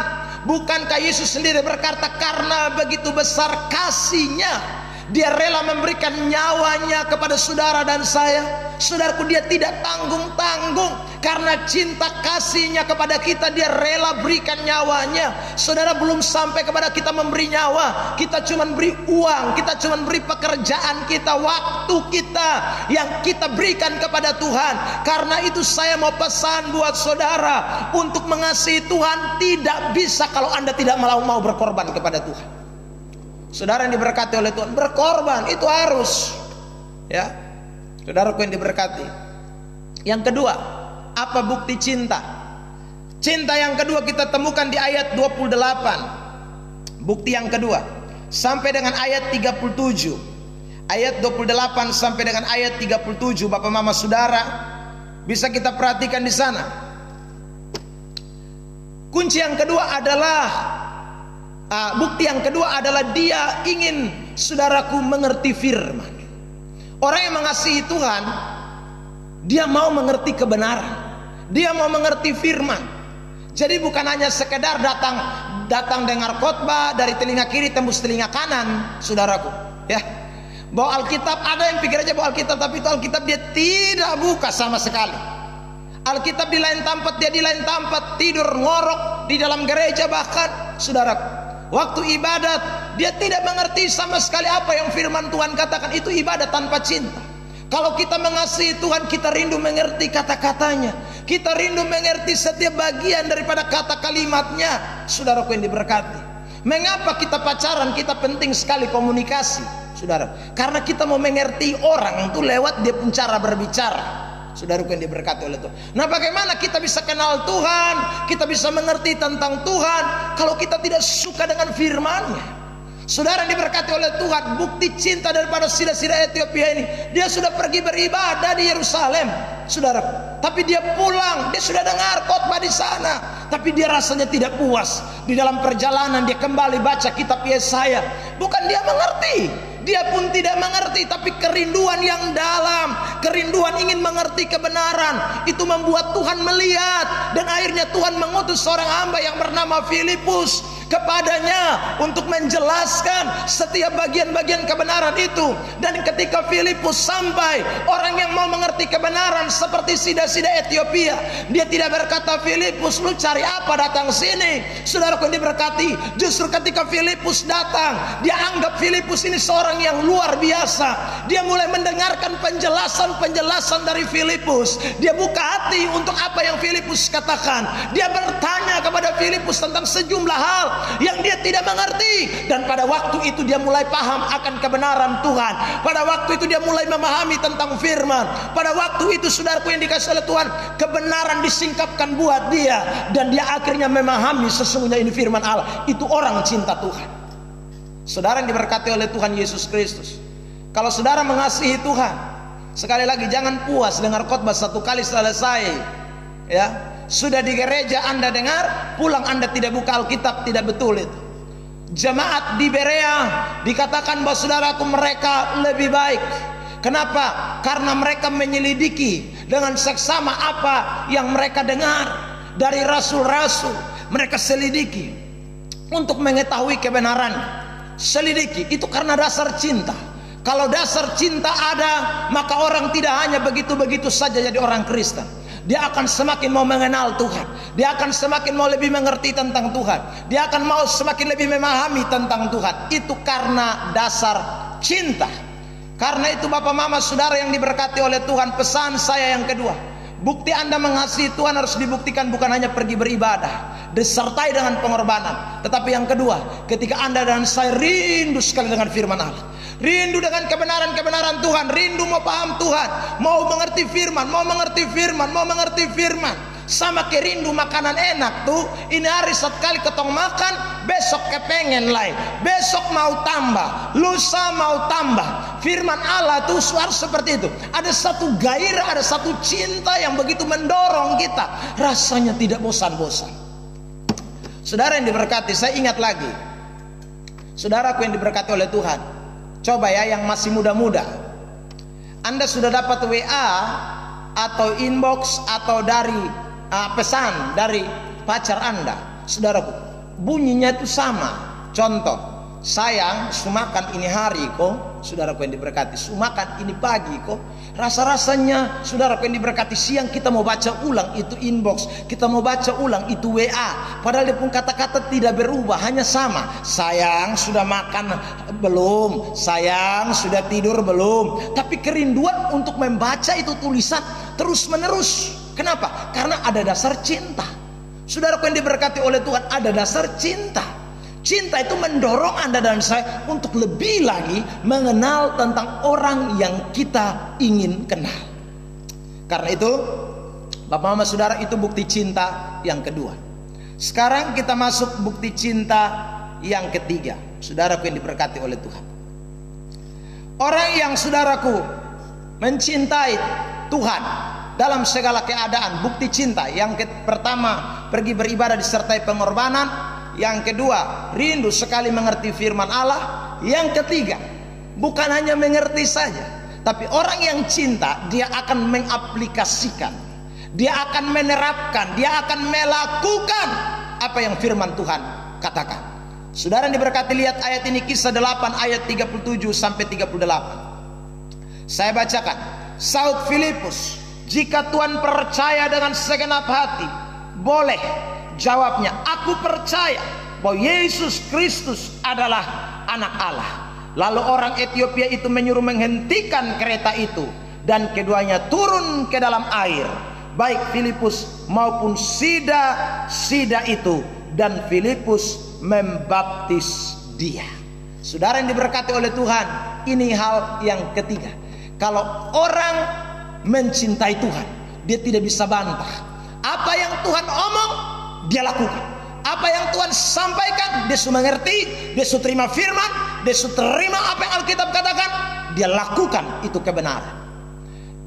Speaker 1: Bukankah Yesus sendiri berkata, karena begitu besar kasihnya, Dia rela memberikan nyawanya kepada saudara dan saya. Saudaraku, Dia tidak tanggung-tanggung. Karena cinta kasihnya kepada kita, Dia rela berikan nyawanya. Saudara, belum sampai kepada kita memberi nyawa, kita cuma beri uang, kita cuma beri pekerjaan kita, waktu kita yang kita berikan kepada Tuhan. Karena itu saya mau pesan buat saudara, untuk mengasihi Tuhan tidak bisa kalau Anda tidak mau berkorban kepada Tuhan. Saudara yang diberkati oleh Tuhan, berkorban itu harus, ya. Saudaraku yang diberkati. Yang kedua, apa bukti cinta? Cinta yang kedua kita temukan di ayat 28. Bukti yang kedua sampai dengan ayat 37. Ayat 28 sampai dengan ayat 37, Bapak Mama Saudara, bisa kita perhatikan di sana. Kunci yang kedua adalah bukti yang kedua adalah Dia ingin saudaraku mengerti firman. Orang yang mengasihi Tuhan, dia mau mengerti kebenaran, dia mau mengerti firman. Jadi bukan hanya sekedar datang dengar khotbah dari telinga kiri tembus telinga kanan, saudaraku, ya. Bawa Alkitab, ada yang pikir aja bawa Alkitab, tapi itu Alkitab dia tidak buka sama sekali. Alkitab di lain tempat, dia di lain tempat, tidur ngorok di dalam gereja bahkan, saudaraku. Waktu ibadat dia tidak mengerti sama sekali apa yang firman Tuhan katakan. Itu ibadat tanpa cinta. Kalau kita mengasihi Tuhan, kita rindu mengerti kata-katanya, kita rindu mengerti setiap bagian daripada kata kalimatnya. Saudaraku yang diberkati, mengapa kita pacaran? Kita penting sekali komunikasi, saudara, karena kita mau mengerti orang itu lewat dia pun cara berbicara. Saudaraku yang diberkati oleh Tuhan. Nah, bagaimana kita bisa kenal Tuhan, kita bisa mengerti tentang Tuhan, kalau kita tidak suka dengan firman-Nya? Saudara yang diberkati oleh Tuhan, bukti cinta daripada sida-sida Ethiopia ini, dia sudah pergi beribadah di Yerusalem, saudara. Tapi dia pulang, dia sudah dengar khotbah di sana, tapi dia rasanya tidak puas. Di dalam perjalanan dia kembali baca kitab Yesaya. Bukan dia mengerti, dia pun tidak mengerti, tapi kerinduan yang dalam, kerinduan ingin mengerti kebenaran, itu membuat Tuhan melihat. Dan akhirnya Tuhan mengutus seorang hamba yang bernama Filipus kepadanya untuk menjelaskan setiap bagian-bagian kebenaran itu. Dan ketika Filipus sampai, orang yang mau mengerti kebenaran seperti sida-sida Ethiopia, dia tidak berkata, Filipus lu cari apa datang sini? Saudaraku yang diberkati, justru ketika Filipus datang, dia anggap Filipus ini seorang yang luar biasa. Dia mulai mendengarkan penjelasan dari Filipus. Dia buka hati untuk apa yang Filipus katakan. Dia bertanya kepada Filipus tentang sejumlah hal yang dia tidak mengerti. Dan pada waktu itu dia mulai paham akan kebenaran Tuhan. Pada waktu itu dia mulai memahami tentang firman. Pada waktu itu, saudaraku yang dikasihi oleh Tuhan, kebenaran disingkapkan buat dia, dan dia akhirnya memahami sesungguhnya ini firman Allah. Itu orang cinta Tuhan. Saudara yang diberkati oleh Tuhan Yesus Kristus, kalau saudara mengasihi Tuhan, sekali lagi jangan puas dengar khotbah satu kali selesai, ya. Sudah di gereja Anda dengar, pulang Anda tidak buka Alkitab, tidak betul itu. Jemaat di Berea dikatakan bahwa saudaraku mereka lebih baik. Kenapa? Karena mereka menyelidiki dengan seksama apa yang mereka dengar dari rasul-rasul. Mereka selidiki untuk mengetahui kebenaran. Selidiki itu karena dasar cinta. Kalau dasar cinta ada, maka orang tidak hanya begitu-begitu saja jadi orang Kristen. Dia akan semakin mau mengenal Tuhan. Dia akan semakin mau lebih mengerti tentang Tuhan. Dia akan mau semakin lebih memahami tentang Tuhan. Itu karena dasar cinta. Karena itu Bapak Mama Saudara yang diberkati oleh Tuhan, pesan saya yang kedua, bukti Anda mengasihi Tuhan harus dibuktikan bukan hanya pergi beribadah, disertai dengan pengorbanan. Tetapi yang kedua, ketika Anda dan saya rindu sekali dengan firman Allah, rindu dengan kebenaran-kebenaran Tuhan, rindu mau paham Tuhan, mau mengerti firman, mau mengerti firman. Sama kayak rindu makanan enak tuh. Ini hari sekali ketong makan, besok kepengen lain, besok mau tambah, lusa mau tambah. Firman Allah tuh harus seperti itu. Ada satu gairah, ada satu cinta yang begitu mendorong kita, rasanya tidak bosan-bosan. Saudara yang diberkati, saya ingat lagi, saudaraku yang diberkati oleh Tuhan, coba ya yang masih muda-muda, Anda sudah dapat WA atau inbox atau dari pesan dari pacar Anda, saudaraku, bunyinya itu sama. Contoh, sayang, sumakan ini hari kok, saudaraku yang diberkati. Sumakan ini pagi kok. Rasa-rasanya saudaraku yang diberkati, siang kita mau baca ulang itu inbox, kita mau baca ulang itu WA. Padahal dia pun kata-kata tidak berubah, hanya sama. Sayang, sudah makan belum? Sayang, sudah tidur belum? Tapi kerinduan untuk membaca itu tulisan terus menerus. Kenapa? Karena ada dasar cinta. Saudaraku yang diberkati oleh Tuhan, ada dasar cinta. Cinta itu mendorong Anda dan saya untuk lebih lagi mengenal tentang orang yang kita ingin kenal. Karena itu, Bapak Mama Saudara, itu bukti cinta yang kedua. Sekarang kita masuk bukti cinta yang ketiga. Saudaraku yang diberkati oleh Tuhan, orang yang saudaraku mencintai Tuhan dalam segala keadaan, bukti cinta yang pertama, pergi beribadah disertai pengorbanan. Yang kedua, rindu sekali mengerti firman Allah. Yang ketiga, bukan hanya mengerti saja, tapi orang yang cinta, dia akan mengaplikasikan, dia akan menerapkan, dia akan melakukan apa yang firman Tuhan katakan. Saudara yang diberkati, lihat ayat ini, Kisah 8 ayat 37 sampai 38. Saya bacakan. Saud Filipus, jika Tuhan percaya dengan segenap hati, boleh. Jawabnya, aku percaya bahwa Yesus Kristus adalah anak Allah. Lalu orang Ethiopia itu menyuruh menghentikan kereta itu, dan keduanya turun ke dalam air, baik Filipus maupun sida itu, dan Filipus membaptis dia. Saudara yang diberkati oleh Tuhan, ini hal yang ketiga. Kalau orang mencintai Tuhan, dia tidak bisa bantah. Apa yang Tuhan omong, dia lakukan. Apa yang Tuhan sampaikan, dia sudah mengerti, dia sudah terima firman, dia sudah terima apa yang Alkitab katakan, dia lakukan itu kebenaran.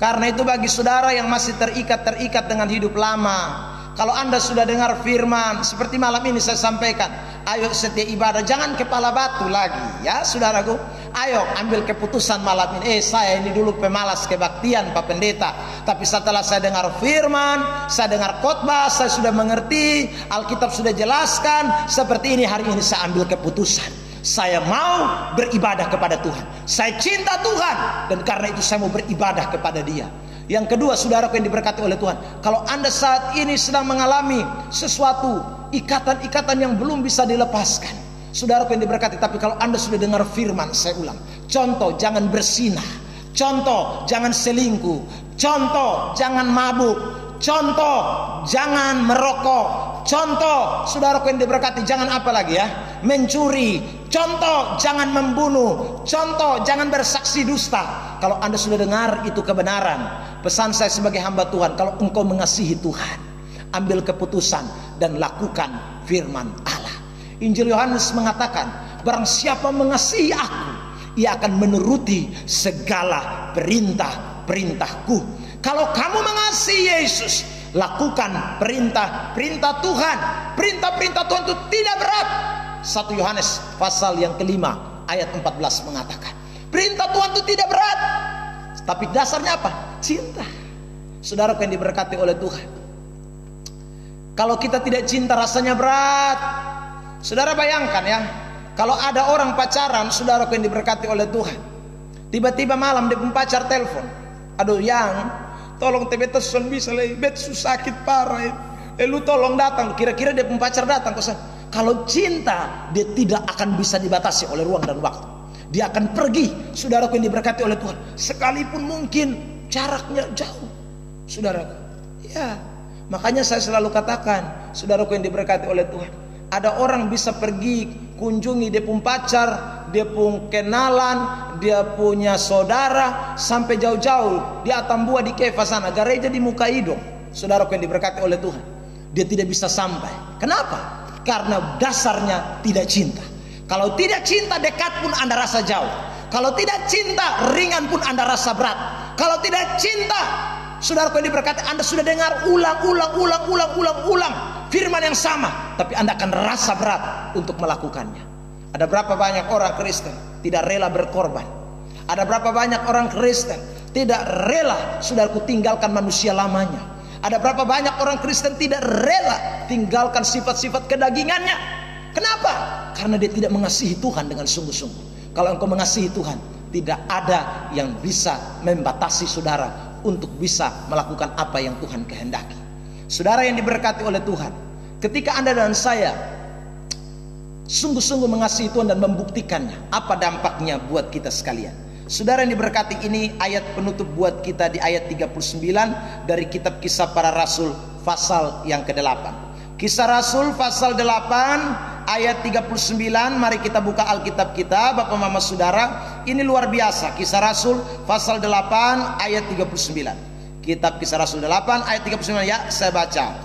Speaker 1: Karena itu bagi saudara yang masih terikat dengan hidup lama, kalau Anda sudah dengar firman seperti malam ini saya sampaikan, ayo setia ibadah, jangan kepala batu lagi ya saudaraku. Ayo ambil keputusan malam ini. Saya ini dulu pemalas kebaktian Pak Pendeta, tapi setelah saya dengar firman, saya dengar khotbah, saya sudah mengerti, Alkitab sudah jelaskan seperti ini. Hari ini saya ambil keputusan, saya mau beribadah kepada Tuhan. Saya cinta Tuhan, dan karena itu saya mau beribadah kepada Dia. Yang kedua, saudaraku yang diberkati oleh Tuhan, kalau Anda saat ini sedang mengalami sesuatu ikatan-ikatan yang belum bisa dilepaskan, saudaraku yang diberkati, tapi kalau Anda sudah dengar firman, saya ulang, contoh jangan bersinah, contoh jangan selingkuh, contoh jangan mabuk, contoh jangan merokok, contoh saudaraku yang diberkati jangan apa lagi ya, mencuri, contoh jangan membunuh, contoh jangan bersaksi dusta. Kalau Anda sudah dengar itu kebenaran, pesan saya sebagai hamba Tuhan, kalau engkau mengasihi Tuhan, ambil keputusan dan lakukan firman Allah. Injil Yohanes mengatakan, barang siapa mengasihi aku, ia akan menuruti segala perintah-perintahku. Kalau kamu mengasihi Yesus, lakukan perintah-perintah Tuhan. Perintah-perintah Tuhan itu tidak berat. 1 Yohanes pasal yang kelima ayat 14 mengatakan, perintah Tuhan itu tidak berat, tapi dasarnya apa? Cinta. Saudaraku yang diberkati oleh Tuhan, kalau kita tidak cinta rasanya berat. Saudara bayangkan ya, kalau ada orang pacaran, saudaraku yang diberkati oleh Tuhan, tiba-tiba malam dia pun pacar telepon, aduh yang tolong tebet son bisa lebet sakit parah, lu tolong datang. Kira-kira dia pun pacar datang. Kalau cinta, dia tidak akan bisa dibatasi oleh ruang dan waktu. Dia akan pergi, saudaraku yang diberkati oleh Tuhan, sekalipun mungkin jaraknya jauh. Saudaraku, ya, makanya saya selalu katakan, saudaraku yang diberkati oleh Tuhan, ada orang bisa pergi kunjungi dia pun pacar, dia pun kenalan, dia punya saudara sampai jauh-jauh di Atambua, di Kefa sana, gereja di Mukaidong. Saudaraku yang diberkati oleh Tuhan, dia tidak bisa sampai. Kenapa? Karena dasarnya tidak cinta. Kalau tidak cinta, dekat pun Anda rasa jauh. Kalau tidak cinta, ringan pun Anda rasa berat. Kalau tidak cinta, saudaraku yang diberkati, Anda sudah dengar ulang firman yang sama, tapi Anda akan rasa berat untuk melakukannya. Ada berapa banyak orang Kristen tidak rela berkorban? Ada berapa banyak orang Kristen tidak rela, saudaraku, tinggalkan manusia lamanya? Ada berapa banyak orang Kristen tidak rela tinggalkan sifat-sifat kedagingannya? Kenapa? Karena dia tidak mengasihi Tuhan dengan sungguh-sungguh. Kalau engkau mengasihi Tuhan, tidak ada yang bisa membatasi saudara untuk bisa melakukan apa yang Tuhan kehendaki. Saudara yang diberkati oleh Tuhan, ketika Anda dan saya sungguh-sungguh mengasihi Tuhan dan membuktikannya, apa dampaknya buat kita sekalian? Saudara yang diberkati, ini ayat penutup buat kita di ayat 39 dari kitab Kisah Para Rasul pasal yang ke-8. Kisah Rasul pasal 8 ayat 39. Mari kita buka Alkitab kita, Bapak Mama Saudara. Ini luar biasa. Kisah Rasul pasal 8 ayat 39. Kitab Kisah Rasul 8 ayat 39, ya, saya baca.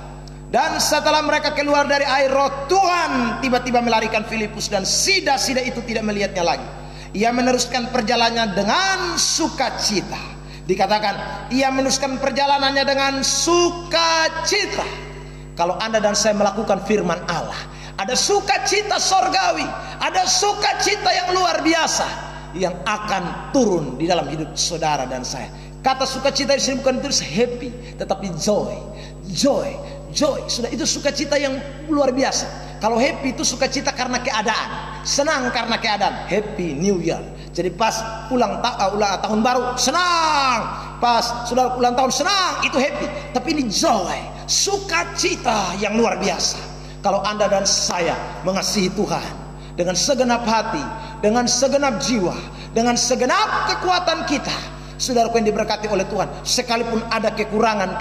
Speaker 1: Dan setelah mereka keluar dari air, roh Tuhan tiba-tiba melarikan Filipus, dan sida-sida itu tidak melihatnya lagi. Ia meneruskan perjalanannya dengan sukacita. Dikatakan ia meneruskan perjalanannya dengan sukacita. Kalau Anda dan saya melakukan firman Allah, ada sukacita sorgawi, ada sukacita yang luar biasa yang akan turun di dalam hidup saudara dan saya. Kata sukacita di sini bukan terus happy, tetapi joy. Sudah, itu sukacita yang luar biasa. Kalau happy itu sukacita karena keadaan, senang karena keadaan. Happy New Year. Jadi pas ulang tahun baru senang, pas sudah ulang tahun senang, itu happy. Tapi ini joy, sukacita yang luar biasa. Kalau Anda dan saya mengasihi Tuhan dengan segenap hati, dengan segenap jiwa, dengan segenap kekuatan kita, saudaraku yang diberkati oleh Tuhan, sekalipun ada kekurangan,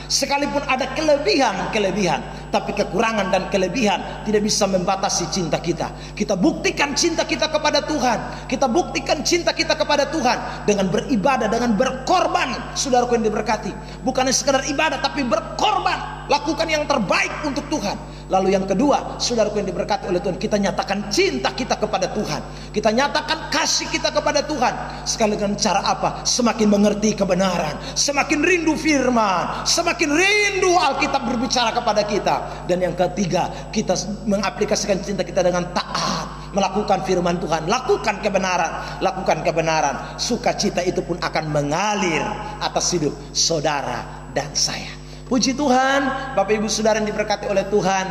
Speaker 1: sekalipun ada kelebihan, tapi kekurangan dan kelebihan tidak bisa membatasi cinta kita. Kita buktikan cinta kita kepada Tuhan, kita buktikan cinta kita kepada Tuhan dengan beribadah, dengan berkorban. Saudaraku yang diberkati, bukan sekadar ibadah tapi berkorban, lakukan yang terbaik untuk Tuhan. Lalu yang kedua, saudaraku yang diberkati oleh Tuhan, kita nyatakan cinta kita kepada Tuhan, kita nyatakan kasih kita kepada Tuhan. Sekali dengan cara apa? Semakin mengerti kebenaran, semakin rindu firman, semakin rindu Alkitab berbicara kepada kita. Dan yang ketiga, kita mengaplikasikan cinta kita dengan taat, melakukan firman Tuhan, lakukan kebenaran. Sukacita itu pun akan mengalir atas hidup saudara dan saya. Puji Tuhan, Bapak Ibu Saudara yang diberkati oleh Tuhan,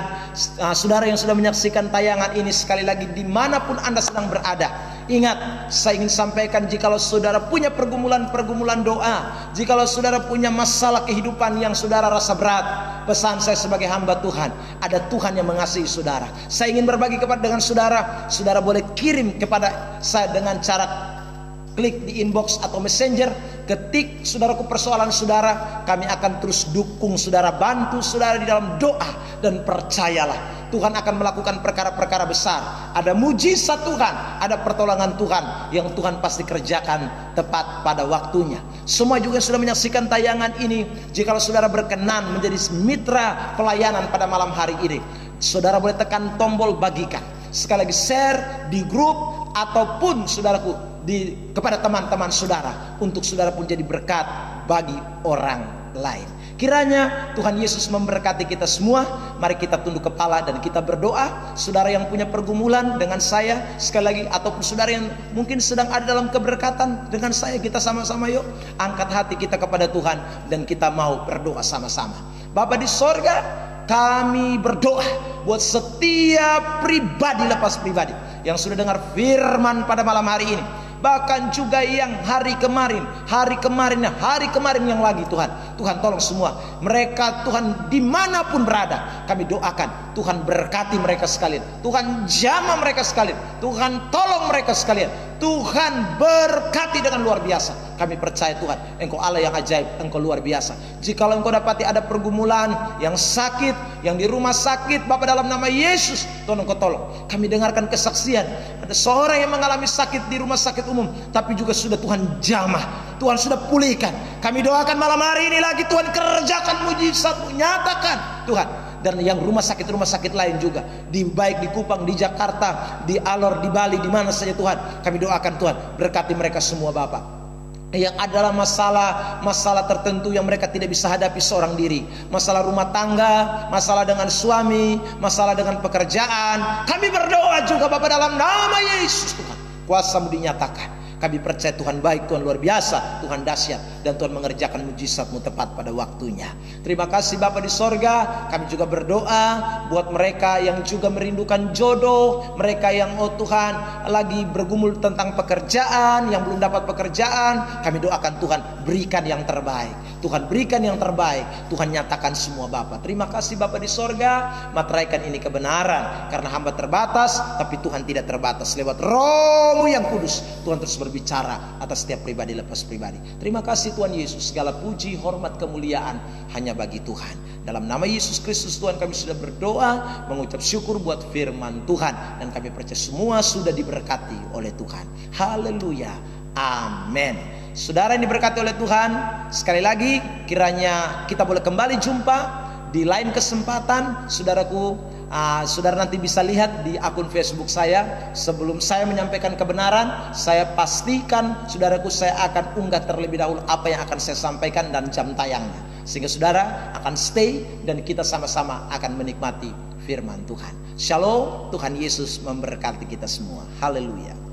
Speaker 1: saudara yang sudah menyaksikan tayangan ini, sekali lagi dimanapun Anda sedang berada, ingat, saya ingin sampaikan, jikalau saudara punya pergumulan doa, jikalau saudara punya masalah kehidupan yang saudara rasa berat, pesan saya sebagai hamba Tuhan, ada Tuhan yang mengasihi saudara. Saya ingin berbagi dengan saudara. Saudara boleh kirim kepada saya dengan cara klik di inbox atau messenger, ketik saudaraku persoalan saudara, kami akan terus dukung saudara, bantu saudara di dalam doa. Dan percayalah, Tuhan akan melakukan perkara-perkara besar. Ada mujizat Tuhan, ada pertolongan Tuhan yang Tuhan pasti kerjakan tepat pada waktunya. Semua juga sudah menyaksikan tayangan ini, jikalau saudara berkenan menjadi mitra pelayanan pada malam hari ini, saudara boleh tekan tombol bagikan, sekali lagi share di grup ataupun saudaraku kepada teman-teman saudara, untuk saudara pun jadi berkat bagi orang lain. Kiranya Tuhan Yesus memberkati kita semua. Mari kita tunduk kepala dan kita berdoa. Saudara yang punya pergumulan dengan saya, sekali lagi, ataupun saudara yang mungkin sedang ada dalam keberkatan dengan saya, kita sama-sama yuk angkat hati kita kepada Tuhan dan kita mau berdoa sama-sama. Bapa di sorga, kami berdoa buat setiap pribadi lepas pribadi yang sudah dengar firman pada malam hari ini, bahkan juga yang hari kemarin yang lagi. Tuhan tolong semua mereka, Tuhan dimanapun berada, kami doakan Tuhan berkati mereka sekalian, Tuhan jamah mereka sekalian, Tuhan tolong mereka sekalian, Tuhan berkati dengan luar biasa. Kami percaya Tuhan, Engkau Allah yang ajaib, Engkau luar biasa. Jikalau Engkau dapati ada pergumulan, yang sakit, yang di rumah sakit, Bapa dalam nama Yesus, Tuhan Engkau tolong. Kami dengarkan kesaksian, ada seorang yang mengalami sakit di rumah sakit umum, tapi juga sudah Tuhan jamah, Tuhan sudah pulihkan. Kami doakan malam hari ini lagi, Tuhan kerjakan mujizat, nyatakan Tuhan. Dan yang rumah sakit lain juga, baik di Kupang, di Jakarta, di Alor, di Bali, di mana saja Tuhan, kami doakan Tuhan berkati mereka semua Bapak. Yang adalah masalah tertentu yang mereka tidak bisa hadapi seorang diri, masalah rumah tangga, masalah dengan suami, masalah dengan pekerjaan, kami berdoa juga Bapak dalam nama Yesus Tuhan, kuasa-Mu dinyatakan. Kami percaya Tuhan baik, Tuhan luar biasa, Tuhan dahsyat, dan Tuhan mengerjakan mujizat-Mu tepat pada waktunya. Terima kasih Bapa di sorga. Kami juga berdoa buat mereka yang juga merindukan jodoh, mereka yang Tuhan lagi bergumul tentang pekerjaan, yang belum dapat pekerjaan. Kami doakan Tuhan berikan yang terbaik, Tuhan berikan yang terbaik, Tuhan nyatakan semua Bapa. Terima kasih Bapa di sorga, materaikan ini kebenaran, karena hamba terbatas, tapi Tuhan tidak terbatas. Lewat Roh-Mu yang kudus, Tuhan terus berbicara atas setiap pribadi lepas pribadi. Terima kasih Tuhan Yesus, segala puji, hormat, kemuliaan hanya bagi Tuhan. Dalam nama Yesus Kristus Tuhan kami sudah berdoa, mengucap syukur buat firman Tuhan, dan kami percaya semua sudah diberkati oleh Tuhan. Haleluya, amin. Saudara yang diberkati oleh Tuhan, sekali lagi kiranya kita boleh kembali jumpa di lain kesempatan. Saudaraku, saudara nanti bisa lihat di akun Facebook saya. Sebelum saya menyampaikan kebenaran, saya pastikan saudaraku, saya akan unggah terlebih dahulu apa yang akan saya sampaikan dan jam tayangnya, sehingga saudara akan stay dan kita sama-sama akan menikmati firman Tuhan. Shalom, Tuhan Yesus memberkati kita semua. Haleluya.